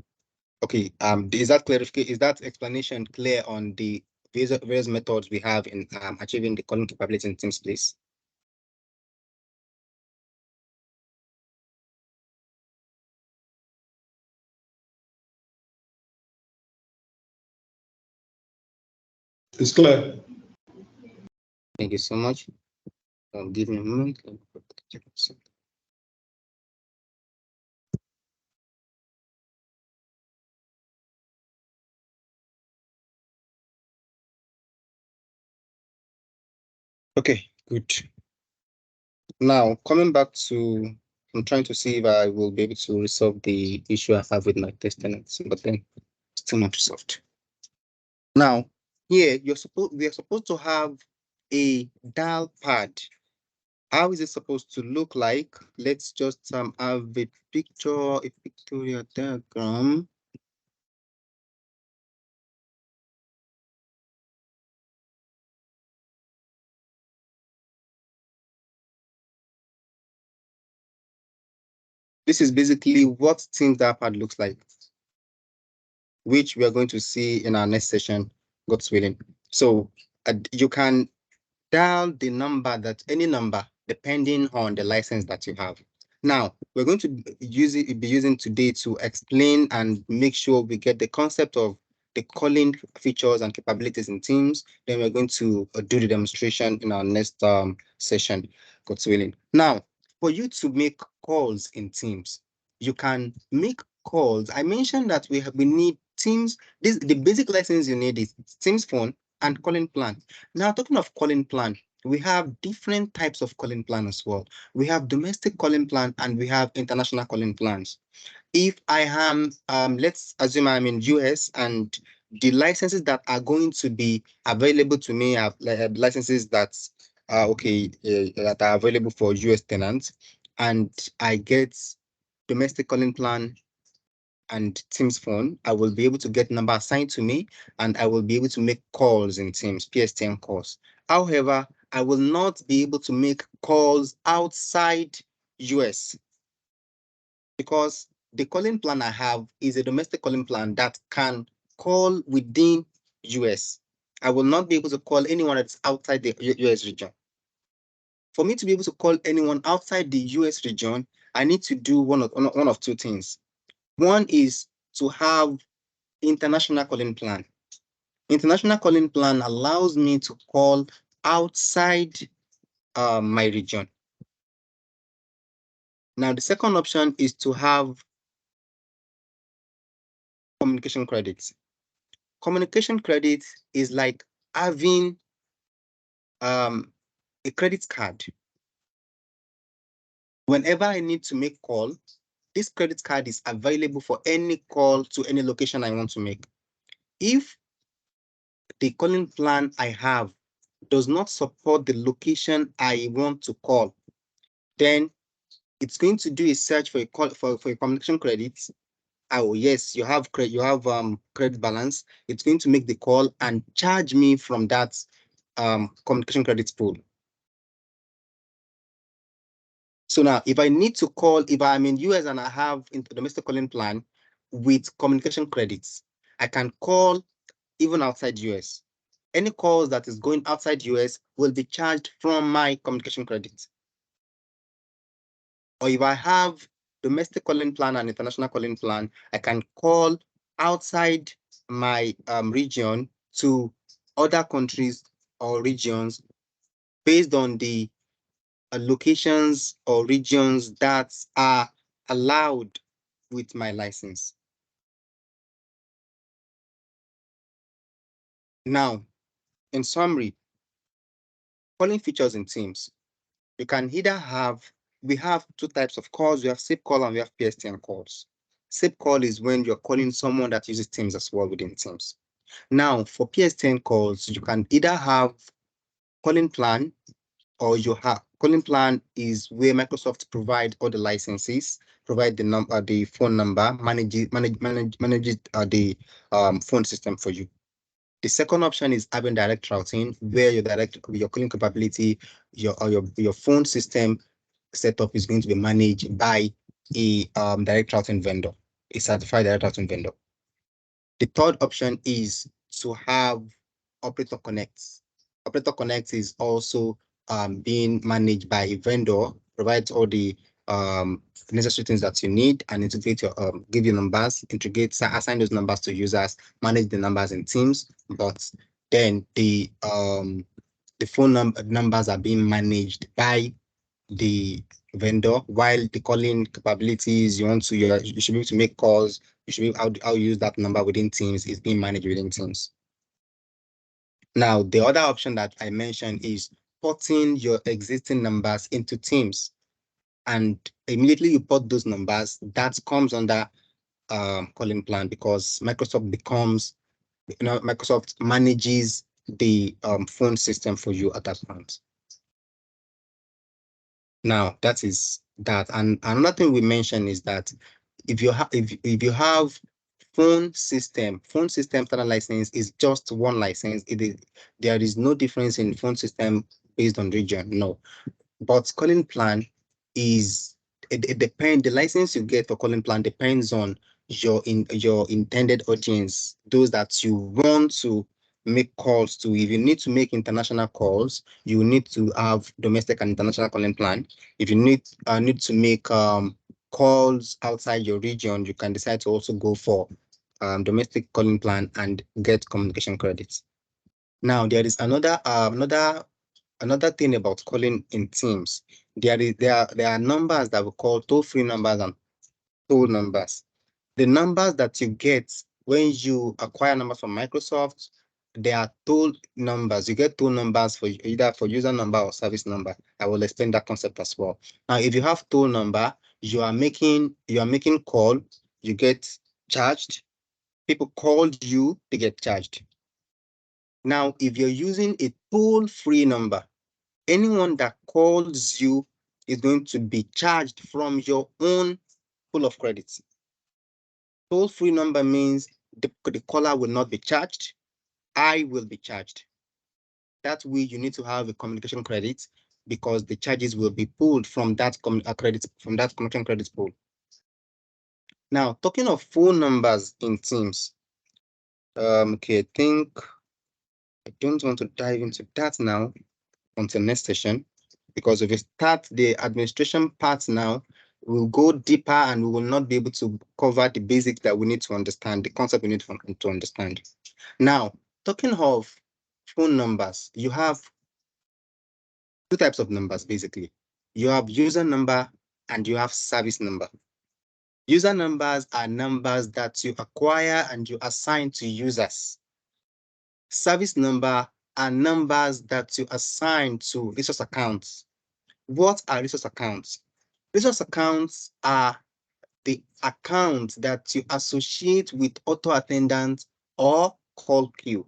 okay. Is that clarification? Is that explanation clear on the various methods we have in achieving the calling capability in Teams, please? It's clear. Thank you so much. Give me a moment. Okay, good. Now, coming back to, I'm trying to see if I will be able to resolve the issue I have with my test tenants, but then still not resolved. Now, here we are supposed to have a dial pad. How is it supposed to look like? Let's just have a picture, a pictorial diagram. This is basically what Teams dial pad looks like, which we are going to see in our next session, God's willing. So you can dial the number any number depending on the license that you have. Now, we're going to be using today to explain and make sure we get the concept of the calling features and capabilities in Teams. Then we're going to do the demonstration in our next session, God's willing. Now, for you to make calls in Teams, you can make calls. I mentioned that we need Teams. The basic license you need is Teams phone and calling plan. Now, talking of calling plan, we have different types of calling plan as well. We have domestic calling plan and we have international calling plans. If I am, let's assume I'm in US and the licenses that are going to be available to me are licenses that are that are available for US tenants, and I get domestic calling plan and Teams phone, I will be able to get number assigned to me and I will be able to make calls in Teams, PSTN calls. However, I will not be able to make calls outside US because the calling plan I have is a domestic calling plan that can call within US. I will not be able to call anyone that's outside the US region. For me to be able to call anyone outside the US region, I need to do one of two things. One is to have international calling plan. International calling plan allows me to call outside my region. Now, the second option is to have communication credits. Communication credit is like having a credit card. Whenever I need to make call, this credit card is available for any call to any location I want to make. If the calling plan I have does not support the location I want to call, then it's going to do a search for a call for a communication credits. Oh yes, you have credit balance. It's going to make the call and charge me from that communication credits pool. So now, if I need to call, if I'm in US and I have domestic calling plan with communication credits, I can call even outside US. Any calls that is going outside US will be charged from my communication credits. Or if I have domestic calling plan and international calling plan, I can call outside my region to other countries or regions based on the locations or regions that are allowed with my license. Now, in summary, calling features in Teams. You can either we have two types of calls. We have SIP call and we have PSTN calls. SIP call is when you're calling someone that uses Teams as well within Teams. Now, for PSTN calls, you can either have calling plan or you have calling plan is where Microsoft provide all the licenses, provide the number, the phone number, manage the phone system for you. The second option is having direct routing, where your calling capability, your phone system setup is going to be managed by a direct routing vendor, a certified direct routing vendor. The third option is to have Operator Connect. Operator Connect is also being managed by a vendor, provides all the necessary things that you need and integrate your give you numbers, assign those numbers to users, manage the numbers in Teams, but then the phone numbers are being managed by the vendor, while the calling capabilities you should be able to make calls, you should be how you use that number within Teams is being managed within Teams. Now, the other option that I mentioned is porting your existing numbers into Teams, and immediately you port those numbers, that comes under calling plan, because Microsoft manages the phone system for you at that point. Now, that is that. And another thing we mentioned is that if you have phone system standard license is just one license. There is no difference in phone system based on region, no. But calling plan is it depends. The license you get for calling plan depends on your intended audience, those that you want to make calls to. If you need to make international calls, you need to have domestic and international calling plan. If you need to make calls outside your region, you can decide to also go for domestic calling plan and get communication credits. Now, there is another thing about calling in Teams. There are numbers that we call toll-free numbers and toll numbers. The numbers that you get when you acquire numbers from Microsoft, they are toll numbers. You get toll numbers for either for user number or service number. I will explain that concept as well. Now, if you have toll number, you are making call, you get charged. People called you, they get charged. Now, if you're using a toll-free number, anyone that calls you is going to be charged from your own pool of credits. Toll-free number means the caller will not be charged. I will be charged. That way, you need to have a communication credit, because the charges will be pulled from that communication credit pool. Now, talking of phone numbers in Teams, okay, I don't want to dive into that now until next session, because if we start the administration part now, we'll go deeper and we will not be able to cover the basics that we need to understand, the concept we need to understand. Now, talking of phone numbers, you have two types of numbers, basically. You have user number and you have service number. User numbers are numbers that you acquire and you assign to users. Service number are numbers that you assign to resource accounts. What are resource accounts? Resource accounts are the accounts that you associate with auto attendant or call queue.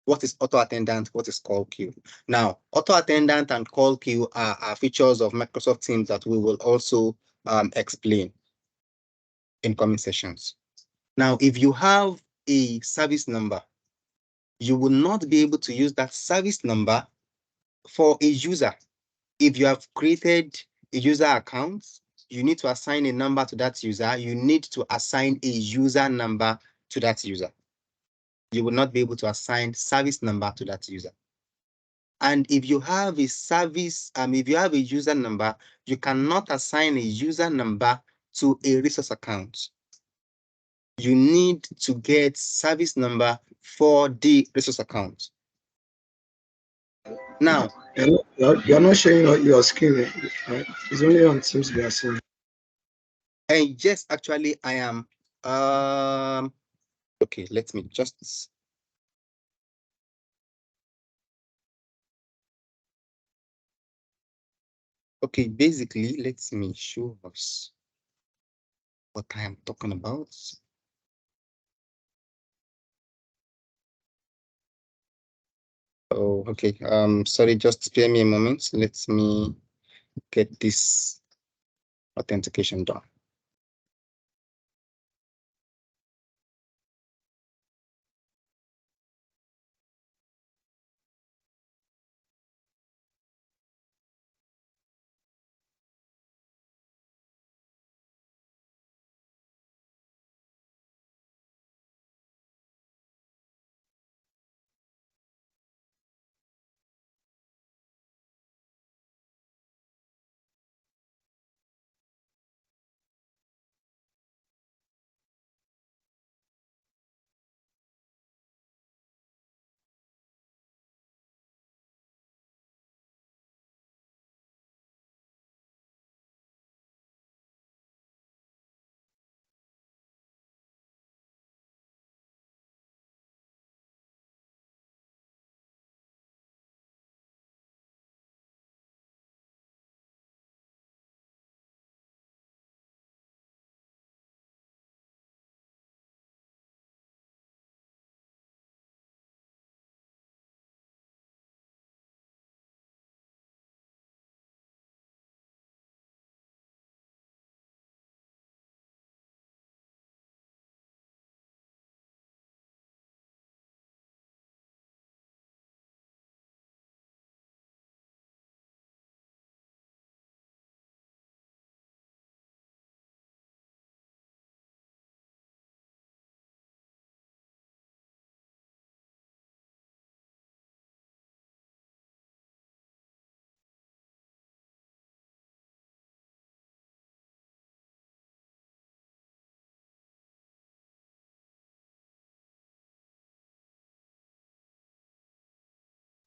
What is auto attendant? What is call queue? Now, auto attendant and call queue are features of Microsoft Teams that we will also explain in coming sessions. Now, if you have a service number, you will not be able to use that service number for a user. If you have created a user account, you need to assign a number to that user. You need to assign a user number to that user. You will not be able to assign service number to that user. And if you have a service, if you have a user number, you cannot assign a user number to a resource account. You need to get service number for the resource account. Now, you're not sharing your screen, right? It's only on Teams we are seeing. and yes, actually, I am. Okay, let me just. Okay, basically, let me show us what I am talking about. Oh, okay. Sorry, just spare me a moment. Let me get this authentication done.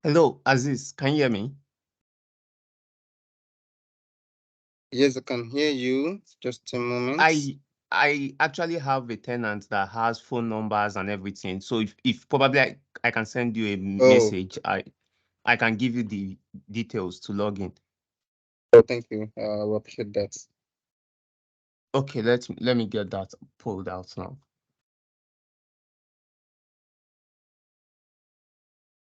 Hello, Aziz, can you hear me? Yes, I can hear you. Just a moment. I actually have a tenant that has phone numbers and everything. So if probably I can send you a message, I can give you the details to log in. Oh, thank you. I appreciate that. Okay, let me get that pulled out now.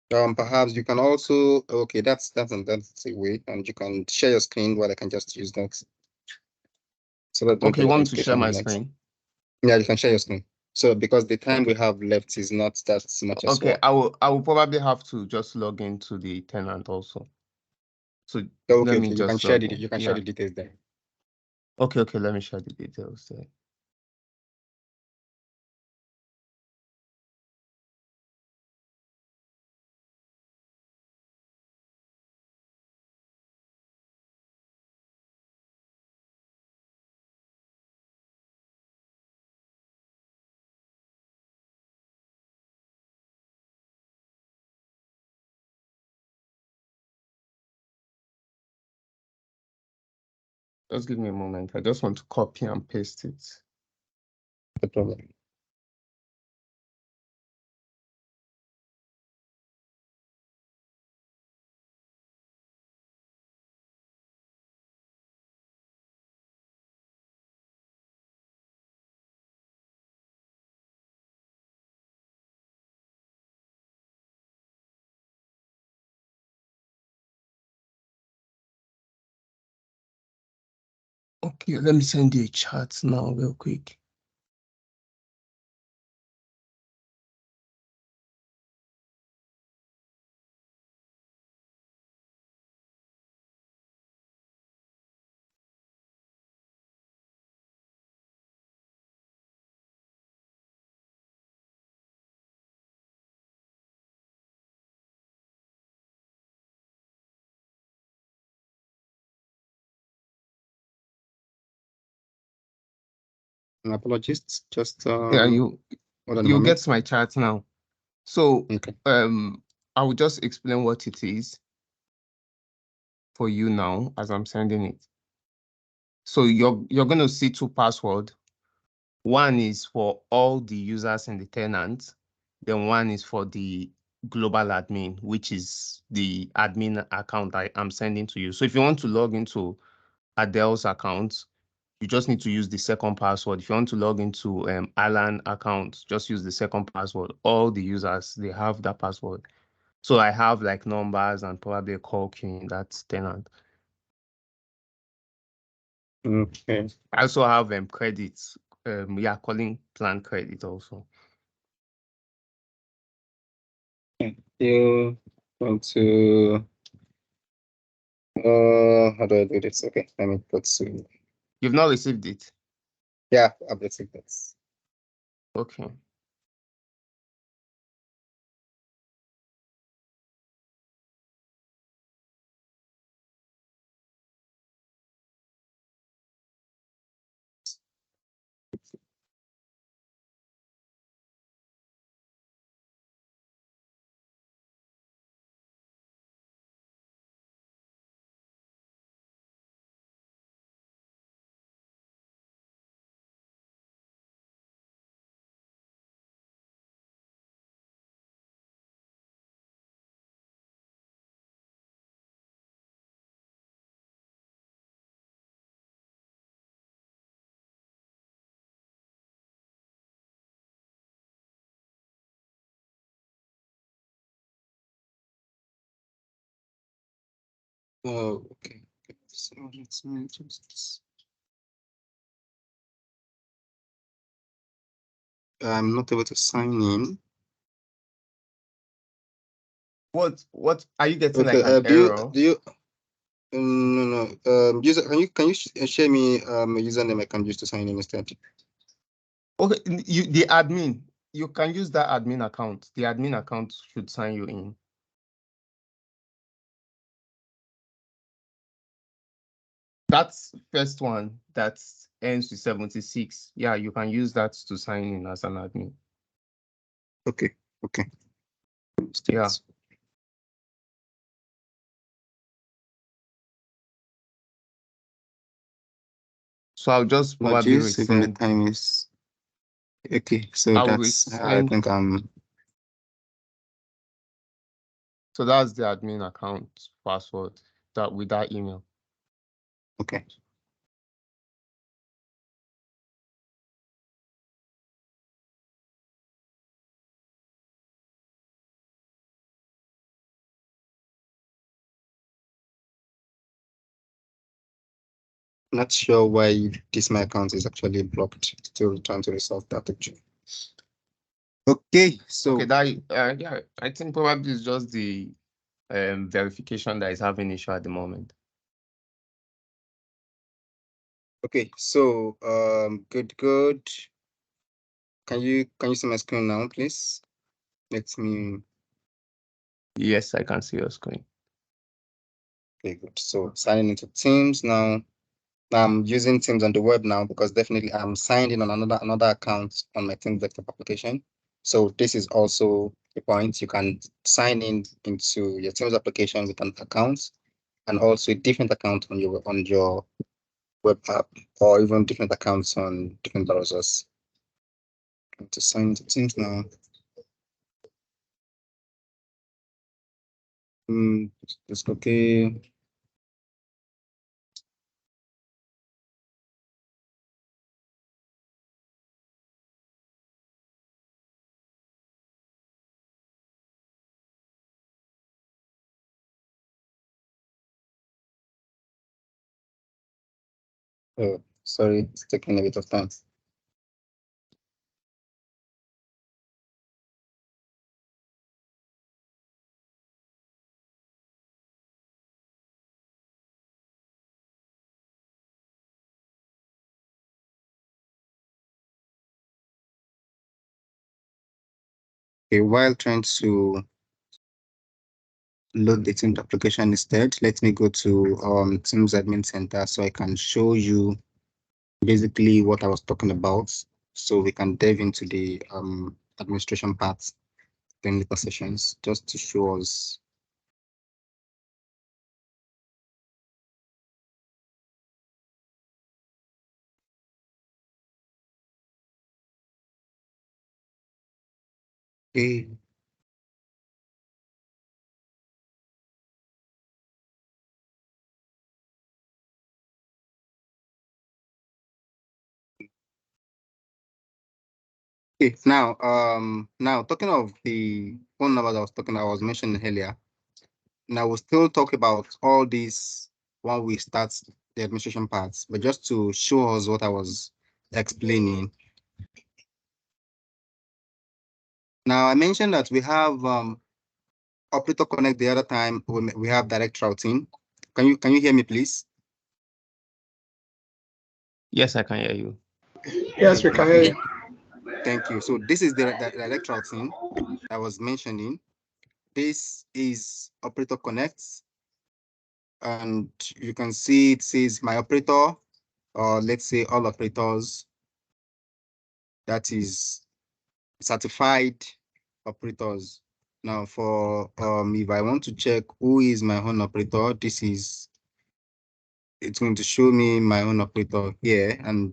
Perhaps you can also, okay, that's a way, and you can share your screen while I can just use that. So that Okay, you want to share my screen? Yeah, you can share your screen. So because the time we have left is not that much as Okay, well. I will probably have to just log into the tenant also. So Okay, let me you just can share log you can in. share the details there. Okay, let me share the details there. Just give me a moment. I just want to copy and paste it. No problem. Okay, let me send you a chat now real quick. Apologies. Just Yeah, hold on a you moment. get my chart now. So Okay. I will just explain what it is for you now as I'm sending it. So you're going to see two passwords. One is for all the users in the tenant. Then one is for the global admin, which is the admin account I'm sending to you. So if you want to log into Adele's account, you just need to use the second password. If you want to log into Alan account, just use the second password. All the users, they have that password. So I have like numbers and probably a call queue in that tenant. Okay. I also have credits. Calling plan credit also. You want to how do I do this? Okay, let me put to. You've not received it? Yeah, I've received that. Okay. Oh, okay. So let's just. I'm not able to sign in. What are you getting Okay. like an error? Do you? No. User, can you share me a username I can use to sign in instead? Okay, the admin. You can use that admin account. The admin account should sign you in. That's first one that ends with 76. Yeah, you can use that to sign in as an admin. Okay. Yeah. So I'll just probably Apologies, even the resend. time is okay. So I'll that's I resend. think So that's the admin account password that with that email. okay. Not sure why this my account is actually blocked to trying to resolve that actually. Okay, so Okay, that yeah, I think probably it's just the verification that is having issue at the moment. okay, so good. Can you see my screen now, please? Let me. Yes, I can see your screen. Okay, good. So signing into Teams now. I'm using Teams on the web now because definitely I'm signed in on another account on my Teams desktop application. So this is also a point. You can sign in into your Teams application with an account and also a different account on your web app or even different accounts on different browsers. To sign into Teams now. Just okay. Oh, sorry, it's taking a bit of time. Okay, while trying to load the Teams application instead, let me go to Teams Admin Center so I can show you basically what I was talking about. So we can dive into the administration part during the sessions just to show us. Okay. Okay, now talking of the phone number that I was mentioning earlier. Now we'll still talk about all these when we start the administration parts, but just to show us what I was explaining. Now I mentioned that we have operator connect the other time we have direct routing. Can you hear me, please? Yes, I can hear you. Yes, we can hear you. Thank you. So this is the direct routing I was mentioning. This is operator connects, and you can see it says my operator, or let's say all operators. That is certified operators. Now for if I want to check who is my own operator, it's going to show me my own operator here. And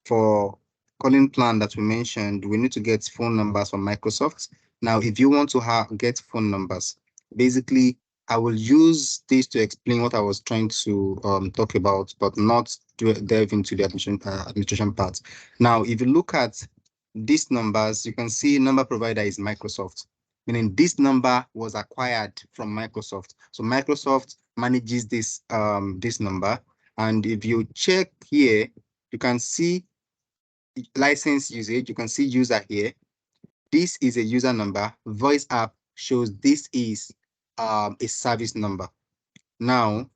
for calling plan that we mentioned, we need to get phone numbers from Microsoft. Now, if you want to get phone numbers, basically, I will use this to explain what I was trying to talk about, but not to delve into the administration part. Now, if you look at these numbers, you can see number provider is Microsoft, meaning this number was acquired from Microsoft. So Microsoft manages this number. And if you check here, you can see license usage. You can see user here. This is a user number. Voice app shows this is a service number. Now,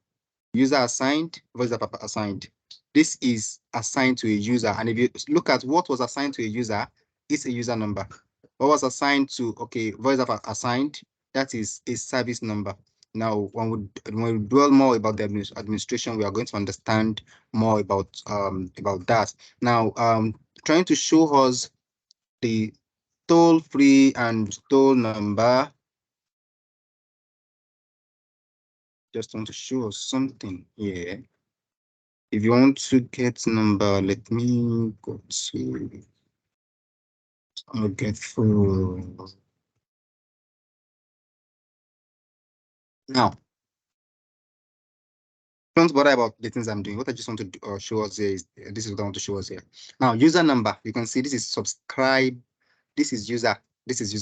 user assigned, voice app assigned. This is assigned to a user. And if you look at what was assigned to a user, it's a user number. What was assigned to, okay, voice app assigned, that is a service number. Now, when we dwell more about the administration, we are going to understand more about that. Now, trying to show us the toll-free and toll number. Just want to show us something here. If you want to get number, let me go to, I'll get through. Now, don't bother about the things I'm doing. What I just want to do, show us here is, this is what I want to show us here. Now, user number, you can see this is subscribe. This is user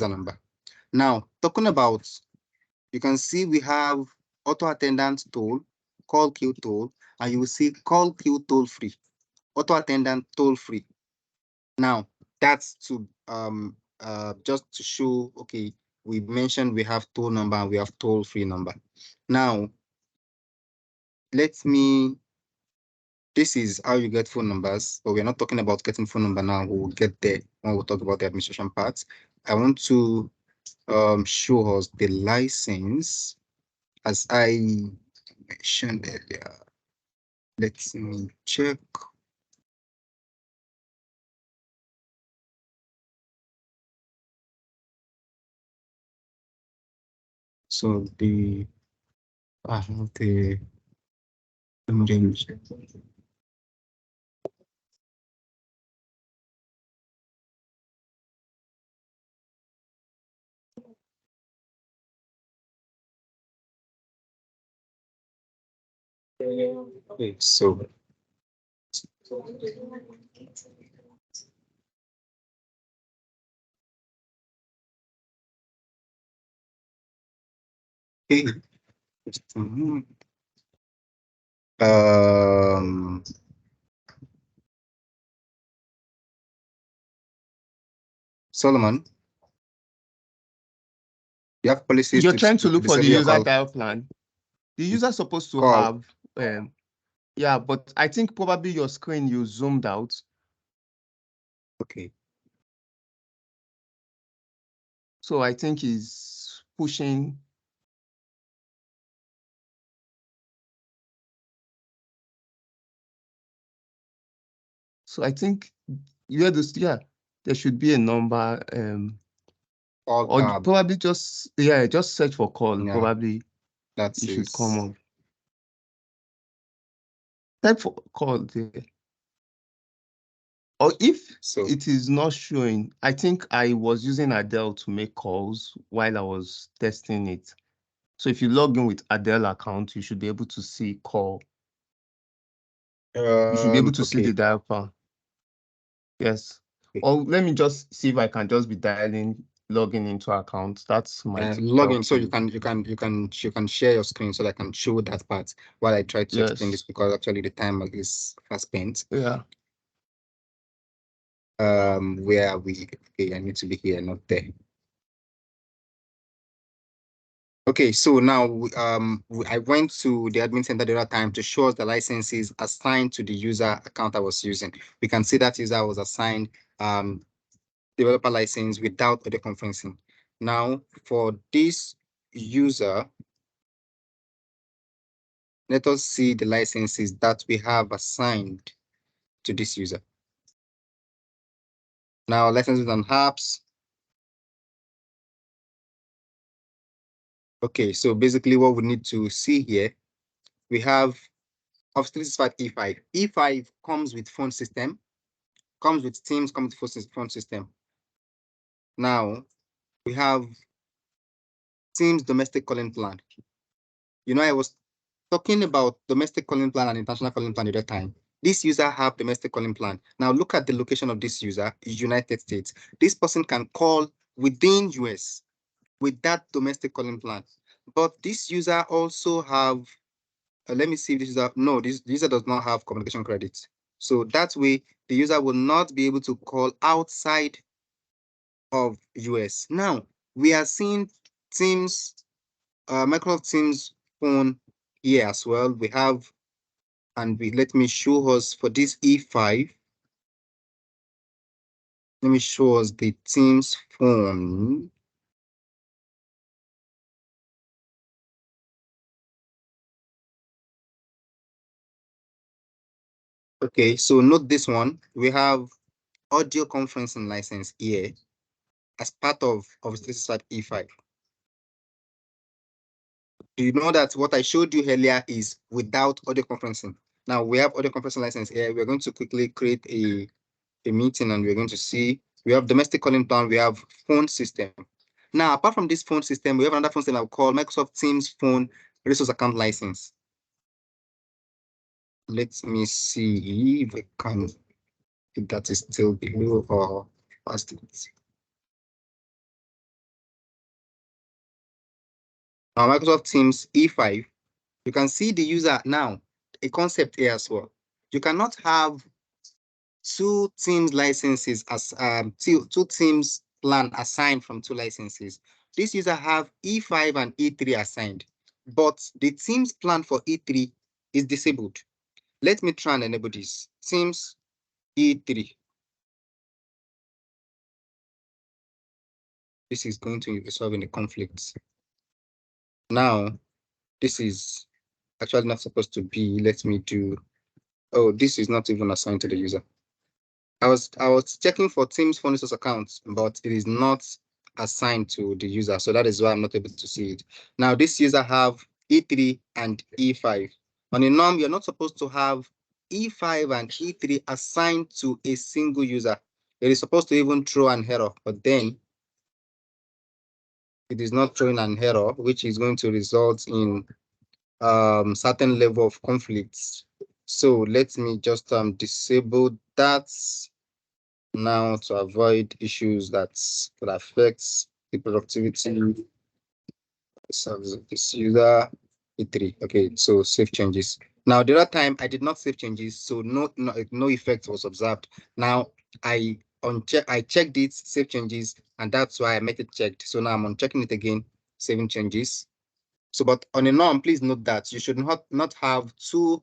number. Now, talking about, you can see we have auto attendant toll, call queue toll, and you will see call queue toll free, auto attendant toll free. Now, that's to just to show, okay, we mentioned we have toll number and we have toll free number. Now, let me, this is how you get phone numbers, but we're not talking about getting phone number now. We'll get there when we'll talk about the administration part. I want to show us the license as I mentioned earlier. Let me check. So the okay, so okay. Solomon, you have policies You're trying to look for the disable your user call. dial plan. The user supposed to Call. have, yeah, but I think probably your screen you zoomed out. Okay. So I think he's pushing. So I think yeah, there should be a number. Or probably just search for call. Yeah, probably that's it should come up. Type for call there. Or if it is not showing, I think I was using Adele to make calls while I was testing it. So if you log in with Adele account, you should be able to see call. You should be able to see the dial plan. Yes. Okay. Or let me just see if I can just be logging into account. That's my login. So you can share your screen so that I can show that part while I try to explain this, because actually the time is fast spent. Yeah. Where are we? Okay, I need to be here, not there. Okay, so now I went to the admin center the other time to show us the licenses assigned to the user account I was using. We can see that user was assigned developer license without audio conferencing. Now, for this user, let us see the licenses that we have assigned to this user. Now, licenses and apps. Okay, so basically what we need to see here, we have Office 365 E5. E5 comes with phone system, comes with Teams, comes with phone system. Now, we have Teams domestic calling plan. You know, I was talking about domestic calling plan and international calling plan at that time. This user have domestic calling plan. Now look at the location of this user, United States. This person can call within US with that domestic calling plan. But this user also have, let me see if this user, no, this user does not have communication credits. So that way the user will not be able to call outside of US. Now we are seeing Teams, Microsoft Teams phone here as well. We have, and let me show us for this E5. Let me show us the Teams phone. Okay, so note this one. We have audio conferencing license here as part of Office 365 E5. Do you know that what I showed you earlier is without audio conferencing? Now we have audio conferencing license here. We're going to quickly create a meeting and we're going to see, we have domestic calling plan, we have phone system. Now, apart from this phone system, we have another phone system I'll call Microsoft Teams Phone Resource Account License. Let me see if I can, if that is still below or past it. Now, Microsoft Teams E5, you can see the user now, a concept here as well. You cannot have two Teams licenses as two Teams plan assigned from two licenses. This user have E5 and E3 assigned, but the Teams plan for E3 is disabled. Let me try and enable this. Teams E3. This is going to be solving the conflicts. Now, this is actually not supposed to be. Let me do. Oh, this is not even assigned to the user. I was checking for Teams phone resource accounts, but it is not assigned to the user. So that is why I'm not able to see it. Now, this user have E3 and E5. On a norm, you're not supposed to have E5 and E3 assigned to a single user. It is supposed to even throw an error, but then it is not throwing an error, which is going to result in certain level of conflicts. So let me just disable that now to avoid issues that could affect the productivity of this user. E3. Okay, so save changes. Now the other time I did not save changes, so no effect was observed. Now I checked it, save changes, and that's why I made it checked. So now I'm unchecking it again, saving changes. So, but on a norm, please note that you should not have two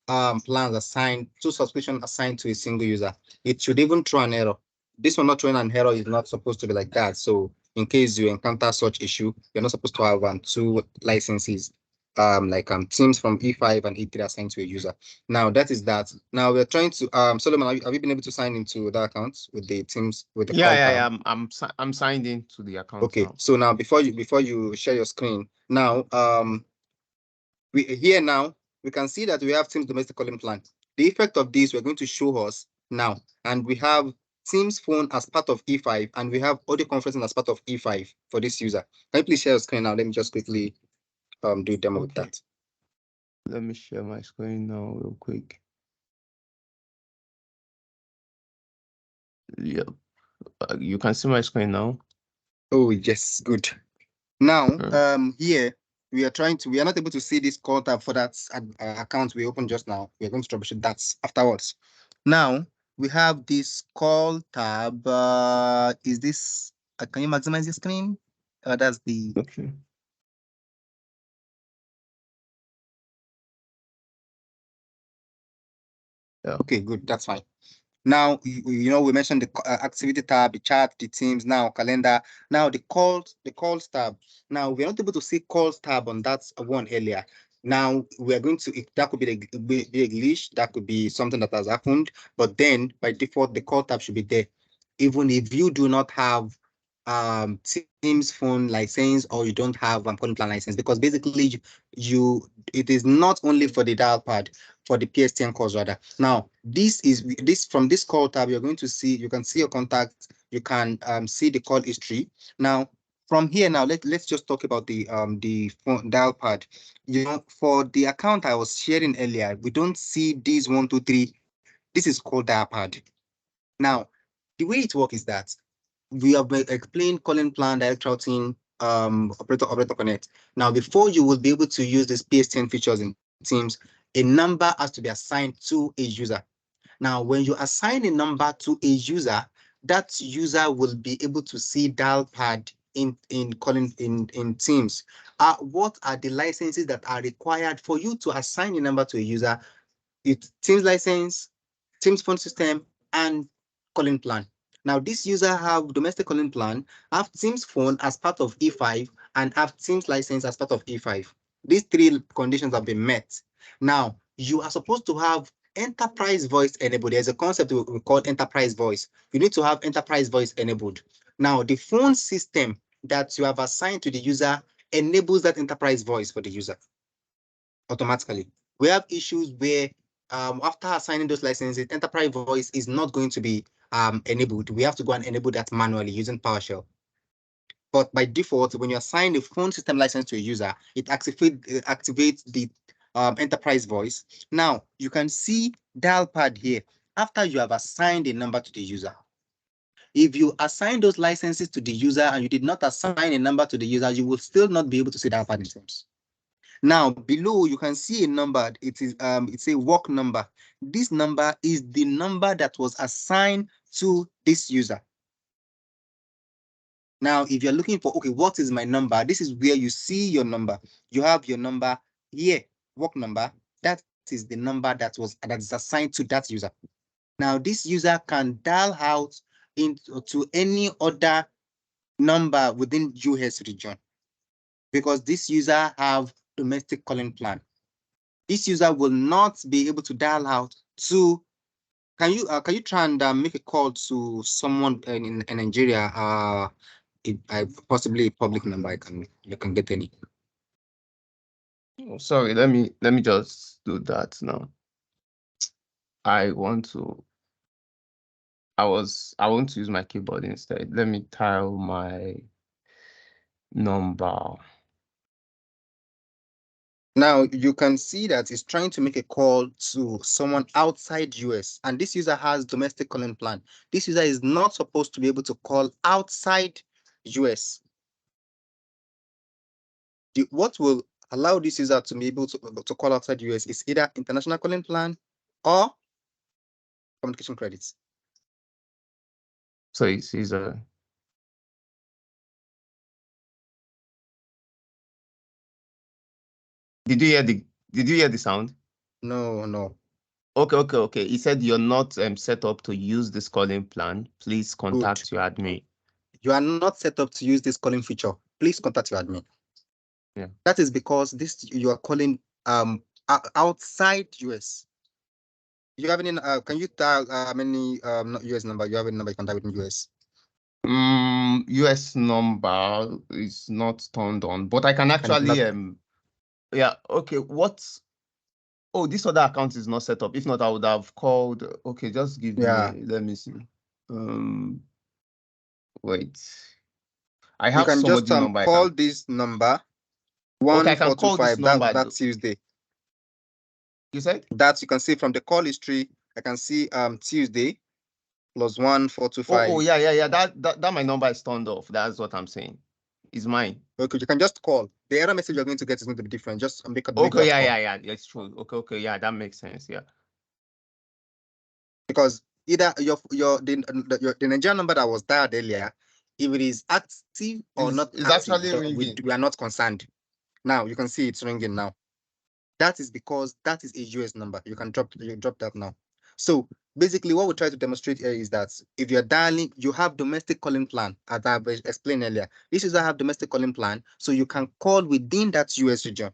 plans assigned, two subscriptions assigned to a single user. It should even throw an error. This one not throwing an error is not supposed to be like that. So in case you encounter such issue, you're not supposed to have two licenses, like Teams from E5 and E3 assigned to a user. Now that is that. Now we're trying to Solomon, have you been able to sign into the account with the Teams with the Yeah, I'm signed into the account. Okay, now. so now before you share your screen, now we can see that we have Teams domestic calling plan. The effect of this we're going to show us now, and we have Teams phone as part of E5, and we have audio conferencing as part of E5 for this user. Can you please share your screen now? Let me just quickly do a demo with that. Let me share my screen now real quick. Yep. You can see my screen now. Oh yes, good. Now here we are not able to see this call tab for that account we opened just now. We're going to troubleshoot that afterwards. Now we have this call tab. Is this can you maximize your screen? That's the Okay. Yeah. Okay, good. That's fine. Now, we mentioned the activity tab, the chat, the teams, now calendar. Now the calls tab. Now we're not able to see calls tab on that one earlier. Now we are going to, that could be a glitch, that could be something that has happened, but then by default, the call tab should be there. Even if you do not have Teams phone license or you don't have calling plan license, because basically it is not only for the dial pad, for the PSTN calls rather. Now from this call tab, you're going to see, you can see your contacts, you can see the call history. Now from here, now let's just talk about the phone dial pad. For the account I was sharing earlier, we don't see these 1, 2, 3. This is called dial pad. Now the way it works is that we have explained calling plan, direct routing, operator connect. Now, before you will be able to use this PSTN features in Teams, a number has to be assigned to a user. Now, when you assign a number to a user, that user will be able to see dial pad in Teams. What are the licenses that are required for you to assign a number to a user? It's Teams license, Teams phone system, and calling plan. Now, this user have domestic calling plan, have Teams phone as part of E5, and have Teams license as part of E5. These three conditions have been met. Now, you are supposed to have enterprise voice enabled. There's a concept we call enterprise voice. You need to have enterprise voice enabled. Now, the phone system that you have assigned to the user enables that enterprise voice for the user automatically. We have issues where after assigning those licenses, enterprise voice is not going to be enabled. We have to go and enable that manually using PowerShell. But by default, when you assign a phone system license to a user, it activates the enterprise voice. Now you can see dial pad here after you have assigned a number to the user. If you assign those licenses to the user and you did not assign a number to the user, you will still not be able to see dial pad in Teams. Now below you can see a number. It is it's a work number. This number is the number that was assigned to this user. Now, if you're looking for, okay, what is my number? This is where you see your number. You have your number here, work number. That is the number that is assigned to that user. Now, this user can dial out into any other number within US region because this user have domestic calling plan. This user will not be able to dial out to. Can you try and make a call to someone in Nigeria? Possibly a public number. You can get any. Oh, sorry, let me just do that now. I want to use my keyboard instead. Let me dial my number. Now you can see that it's trying to make a call to someone outside US, and this user has domestic calling plan. This user is not supposed to be able to call outside US. What will allow this user to be able to call outside US is either international calling plan or communication credits. So it's a. Did you hear the sound? No. Okay. He said you're not set up to use this calling plan. Please contact your admin. You are not set up to use this calling feature. Please contact your admin. Yeah. That is because you are calling outside US. You have any? Can you dial any not US number? You have any number you can dial within US? US number is not turned on, but I can actually yeah, okay. Oh, this other account is not set up. If not, I would have called. Okay, just give me. Let me see. Wait. I have you can just number. call this number. Okay, I can call this number. That's Tuesday. You said? That you can see from the call history. I can see Tuesday +1 425. Oh yeah. That my number is turned off. That's what I'm saying. It's mine. Okay, you can just call. The error message you're going to get is going to be different. Just make a okay. Yeah. It's true. Okay. Yeah, that makes sense. Yeah. Because either the Nigerian number that was dialed earlier, if it is active or not, it's actually ringing. We are not concerned. Now you can see it's ringing now. That is because that is a US number. You drop that now. So basically, what we try to demonstrate here is that if you're dialing, you have domestic calling plan, as I've explained earlier. This user have domestic calling plan, so you can call within that US region.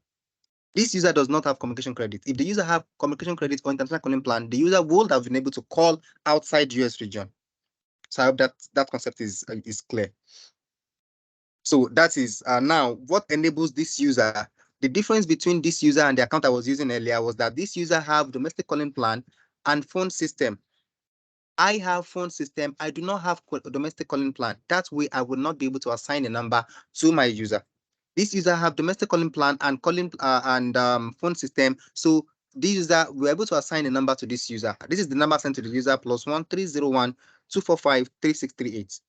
This user does not have communication credit. If the user have communication credit or international calling plan, the user would have been able to call outside US region. So I hope that concept is clear. So that is now what enables this user. The difference between this user and the account I was using earlier was that this user have domestic calling plan and phone system. I have phone system. I do not have domestic calling plan. That way, I will not be able to assign a number to my user. This user have domestic calling plan and phone system. So this user, we're able to assign a number to this user. This is the number sent to the user +1 301 245 3638.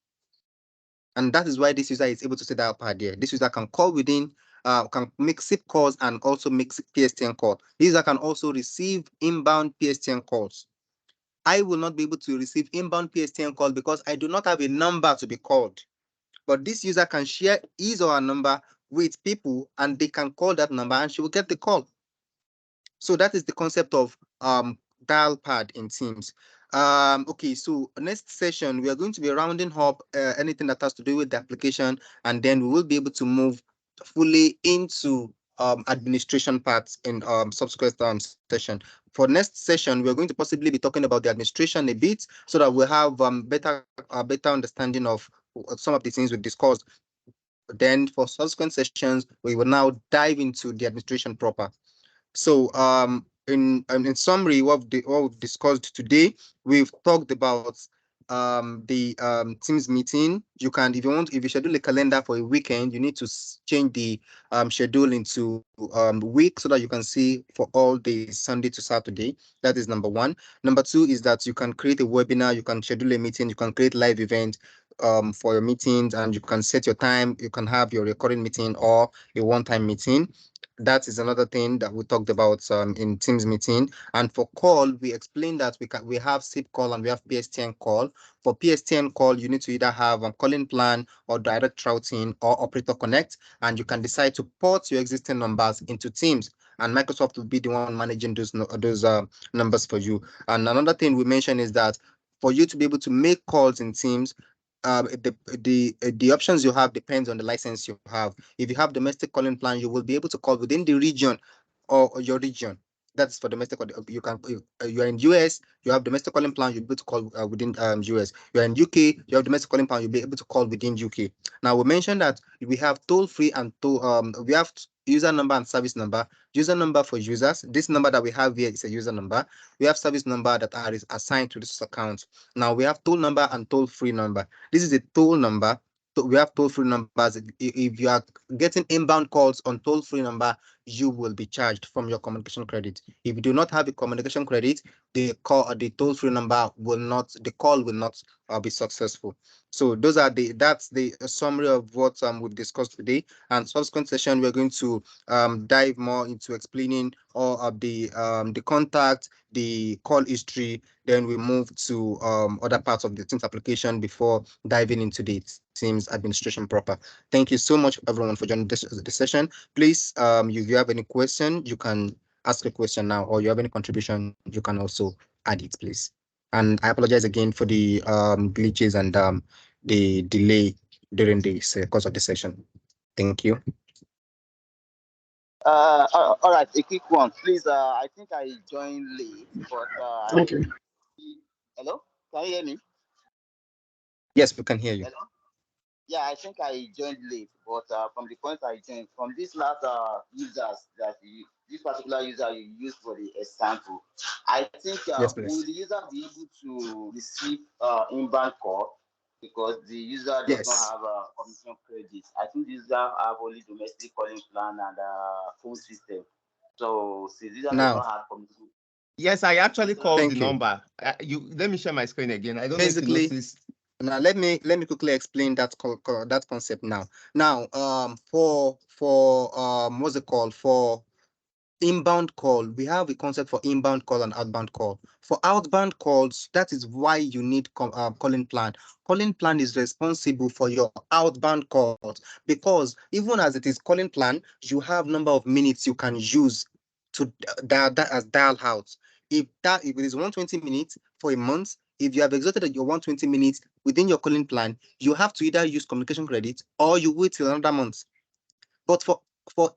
And that is why this user is able to say dial pad here. This user can call within, can make SIP calls and also make PSTN call. This user can also receive inbound PSTN calls. I will not be able to receive inbound PSTN call because I do not have a number to be called. But this user can share his or her number with people and they can call that number and she will get the call. So that is the concept of dial pad in Teams. Okay, so next session, we are going to be rounding up anything that has to do with the application, and then we will be able to move fully into administration parts in subsequent session. For next session, we're going to possibly be talking about the administration a bit so that we'll have better understanding of some of the things we've discussed. Then for subsequent sessions, we will now dive into the administration proper. So in summary, what we've discussed today, we've talked about the Teams meeting. You can, if you schedule a calendar for a weekend, you need to change the schedule into week so that you can see for all the Sunday to Saturday. That is number one. Number two is that you can create a webinar, you can schedule a meeting, you can create live event for your meetings, and you can set your time. You can have your recording meeting or a one-time meeting. That is another thing that we talked about in Teams meeting. And for call, we explained that we have SIP call and we have PSTN call. For PSTN call, you need to either have a calling plan or direct routing or operator connect, and you can decide to port your existing numbers into Teams, and Microsoft will be the one managing those numbers for you. And another thing we mentioned is that for you to be able to make calls in Teams, the options you have depends on the license you have. If you have domestic calling plan, you will be able to call within the region or your region. That's for domestic. You can. You are in US, you have domestic calling plan. You'll be able to call within US. You are in UK, you have domestic calling plan. You'll be able to call within UK. Now we mentioned that we have toll free and we have user number and service number. User number for users. This number that we have here is a user number. We have service number that are assigned to this account. Now we have toll number and toll free number. This is a toll number. So we have toll-free numbers. If you are getting inbound calls on toll-free number, you will be charged from your communication credit. If you do not have a communication credit, the toll-free number will not, the call will not be successful. So that's the summary of what we've discussed today. And subsequent session, we're going to dive more into explaining all of the contact, the call history. Then we move to other parts of the Teams application before diving into the Teams administration proper. Thank you so much, everyone, for joining this session. Please, if you have any question, you can ask a question now, or you have any contribution, you can also add it, please. And I apologize again for the glitches and the delay during the course of the session. Thank you. All right, a quick one, please. I think I joined late, but Thank you. Hello, can you hear me? Yes, we can hear you. Hello? Yeah, I think I joined late, but from the point I joined, from these last users that this particular user you used for the example, I think Yes, will please. the user be able to receive inbound call because the user does Yes. not have a commission credit? I think the user have only domestic calling plan and phone system. So since the user does not have commission. Yes, I actually called Thank the you. number. Let me share my screen again. I don't Basically, know if you noticed. now let me quickly explain that concept now. Now, for what's it called, for inbound call, we have a concept for inbound call and outbound call. For outbound calls, that is why you need calling plan. Calling plan is responsible for your outbound calls, because even as it is calling plan, you have number of minutes you can use to dial that as dial out. If it is 120 minutes for a month, if you have exhausted your 120 minutes within your calling plan, you have to either use communication credit or you wait till another month. But for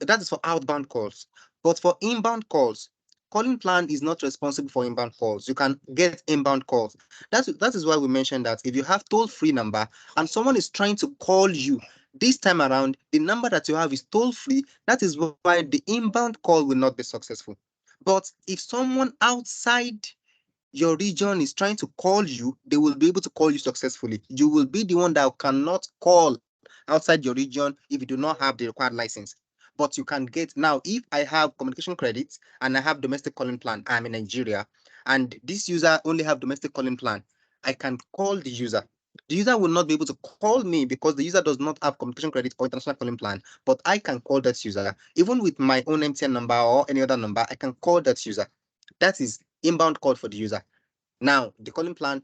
that is for outbound calls. But for inbound calls, calling plan is not responsible for inbound calls. You can get inbound calls. That is why we mentioned that if you have toll-free number and someone is trying to call you this time around, the number that you have is toll-free. That is why the inbound call will not be successful. But if someone outside your region is trying to call you, they will be able to call you successfully. You will be the one that cannot call outside your region if you do not have the required license. But you can get now, if I have communication credits and I have domestic calling plan, I'm in Nigeria, and this user only have domestic calling plan, I can call the user. The user will not be able to call me because the user does not have communication credit or international calling plan, but I can call that user. Even with my own MTN number or any other number, I can call that user. That is inbound call for the user. Now, the calling plan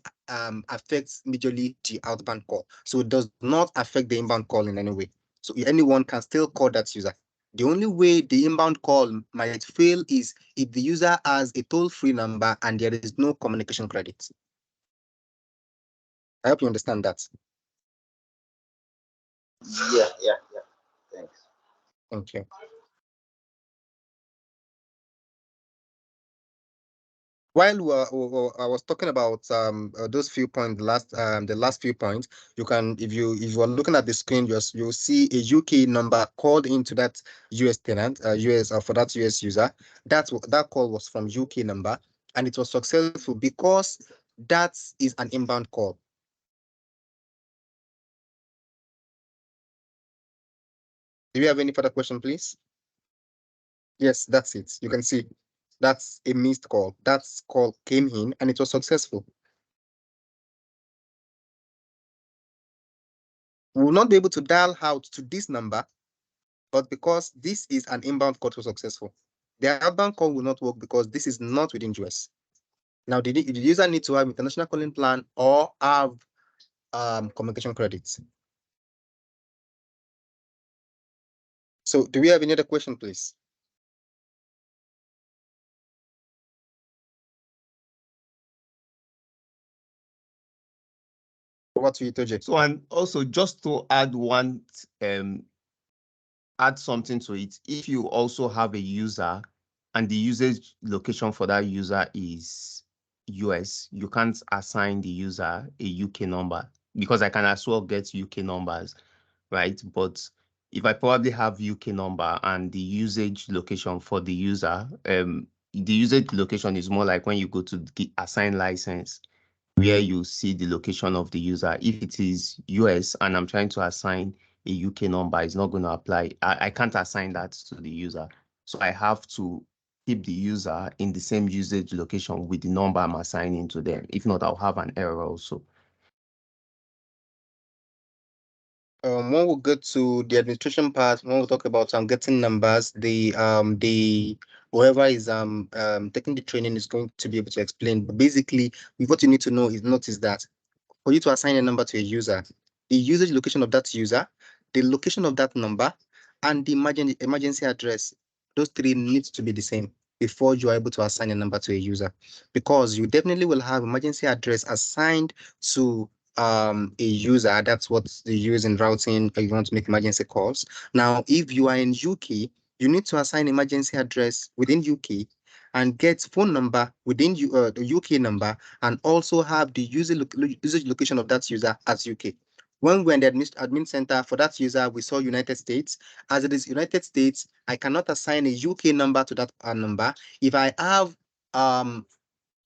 affects majorly the outbound call. So it does not affect the inbound call in any way. So anyone can still call that user. The only way the inbound call might fail is if the user has a toll-free number and there is no communication credit. I hope you understand that. Yeah. Thanks. Thank you. While I was talking about those few points, the last few points, you can, if you are looking at the screen, you'll see a UK number called into that US tenant, US for that US user. That call was from UK number, and it was successful because that is an inbound call. Do you have any further question, please? Yes, that's it. You can see that's a missed call. That call came in and it was successful. We will not be able to dial out to this number, but because this is an inbound call to successful. The outbound call will not work because this is not within US. Now, the user needs to have international calling plan or have communication credits. So do we have any other question, please? What to you, Toje? So, and also just to add add something to it, if you also have a user and the usage location for that user is US, you can't assign the user a UK number, because I can as well get UK numbers, right? But if I probably have UK number and the usage location for the user, the usage location is more like when you go to assign license, where you see the location of the user. If it is US and I'm trying to assign a UK number, it's not going to apply. I can't assign that to the user. So I have to keep the user in the same usage location with the number I'm assigning to them. If not, I'll have an error also. When we go to the administration part, when we talk about getting numbers, the whoever is taking the training is going to be able to explain. But basically, what you need to know is notice that for you to assign a number to a user, the usage location of that user, the location of that number, and the emergency address, those three needs to be the same before you are able to assign a number to a user, because you definitely will have emergency address assigned to a user. That's what they use in routing if you want to make emergency calls. Now, if you are in UK, you need to assign emergency address within UK and get phone number within the UK number, and also have the usage location of that user as UK. When we're in the admin center for that user, we saw United States. As it is United States, I cannot assign a UK number to that number. If I have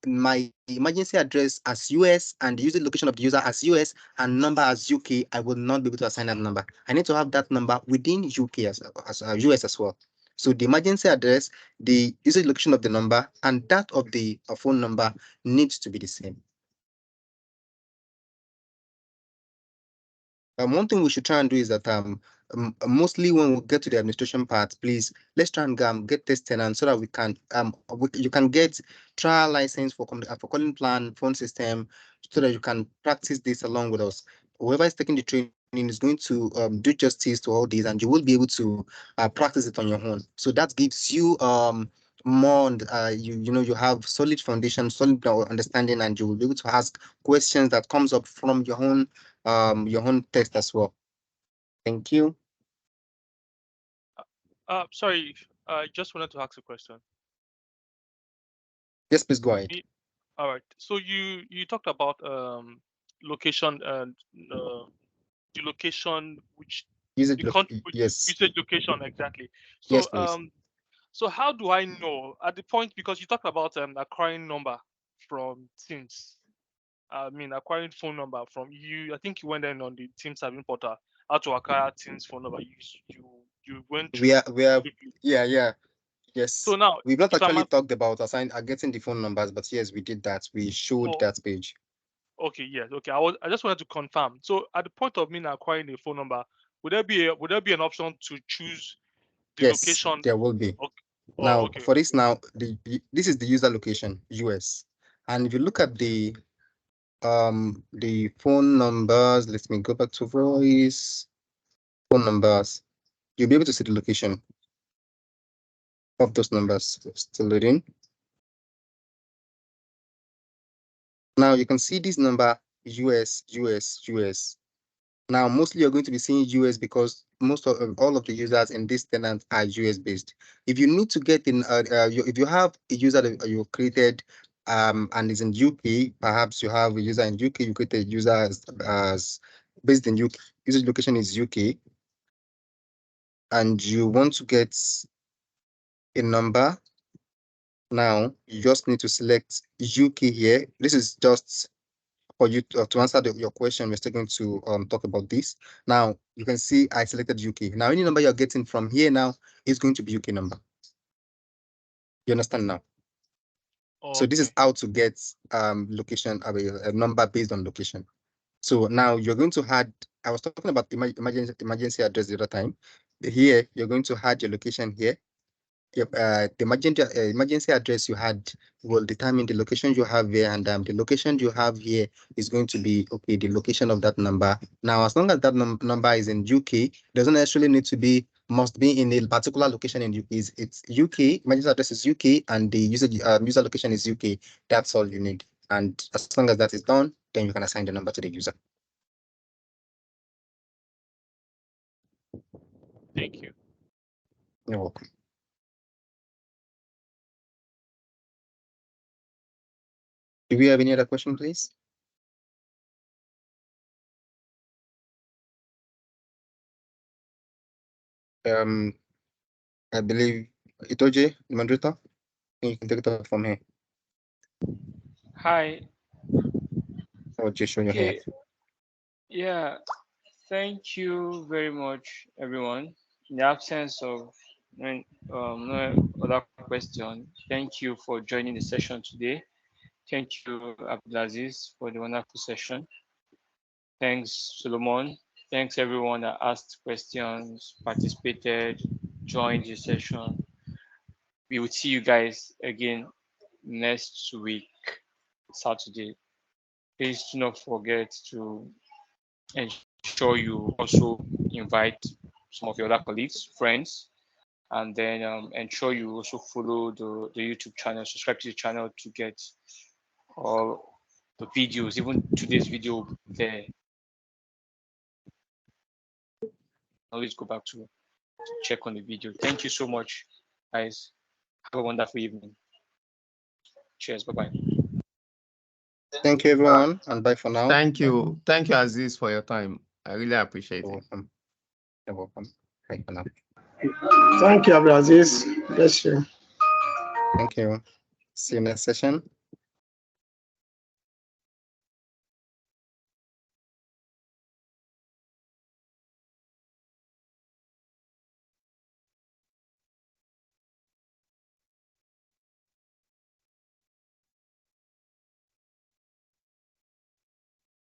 my emergency address as US and the usage location of the user as US and number as UK, I will not be able to assign that number. I need to have that number within UK as US as well. So the emergency address, the usage location of the number, and that of the phone number needs to be the same. One thing we should try and do is that mostly when we get to the administration part, please let's try and get this tenant so that we can you can get trial license for calling plan, phone system, so that you can practice this along with us. Whoever is taking the training is going to do justice to all these, and you will be able to practice it on your own. So that gives you more you know, you have solid foundation, solid understanding, and you will be able to ask questions that comes up from your own test as well. Thank you. Sorry, I just wanted to ask a question. Yes, please go ahead. All right. So you talked about location and the location which Usage the country which yes. usage location exactly. So Yes, please. so how do I know at the point, because you talked about acquiring number from Teams? I mean, acquiring phone number from you. I think you went in on the Teams admin portal how to acquire Teams phone number. You went through. We are yeah. Yes. So now, We've not if I'm actually talked about getting the phone numbers, but yes, we did that. We showed that page. Okay, yes, okay. I just wanted to confirm. So at the point of me now acquiring a phone number, would there be an option to choose the Yes, location? there will be. Okay. Now, okay. for this now, this is the user location, US. And if you look at the phone numbers, let me go back to voice phone numbers. You'll be able to see the location of those numbers. Still loading. Now you can see this number US, US, US. Now, mostly you're going to be seeing US because most of all of the users in this tenant are US based. If you need to get in, if you have a user that you created and is in UK, perhaps you have a user in UK, you create a user as based in UK, usage location is UK, and you want to get a number. Now you just need to select UK here. This is just for you to answer your question. We're still going to talk about this. Now you can see I selected UK. Now any number you're getting from here now is going to be UK number. You understand now? So this is how to get location, a number based on location. So now you're going to add, I was talking about emergency address the other time. Here, you're going to add your location here. Yep, the emergency address you had will determine the location you have here, and the location you have here is going to be, okay, the location of that number. Now, as long as that number is in UK, doesn't necessarily need to be, must be in a particular location in UK. It's UK, emergency address is UK, and the user location is UK. That's all you need. And as long as that is done, then you can assign the number to the user. Thank you. You're welcome. Do we have any other question, please? I believe Itoje, the moderator, you can take it up from here. Hi. Or just show your hand. Yeah, thank you very much, everyone. In the absence of no other question, thank you for joining the session today. Thank you, Abdulazeez, for the wonderful session. Thanks, Solomon. Thanks, everyone that asked questions, participated, joined the session. We will see you guys again next week, Saturday. Please do not forget to ensure you also invite some of your other colleagues, friends, and then ensure you also follow the YouTube channel, subscribe to the channel to get all the videos, even today's video there. Always go back to check on the video. Thank you so much, guys. Have a wonderful evening. Cheers. Bye-bye. Thank you, everyone, and bye for now. Thank you. Thank you, Aziz, for your time. I really appreciate You're it. welcome. You're welcome. Bye for now. Thank you, Abdulazeez. Bless you. Thank you. See you next session.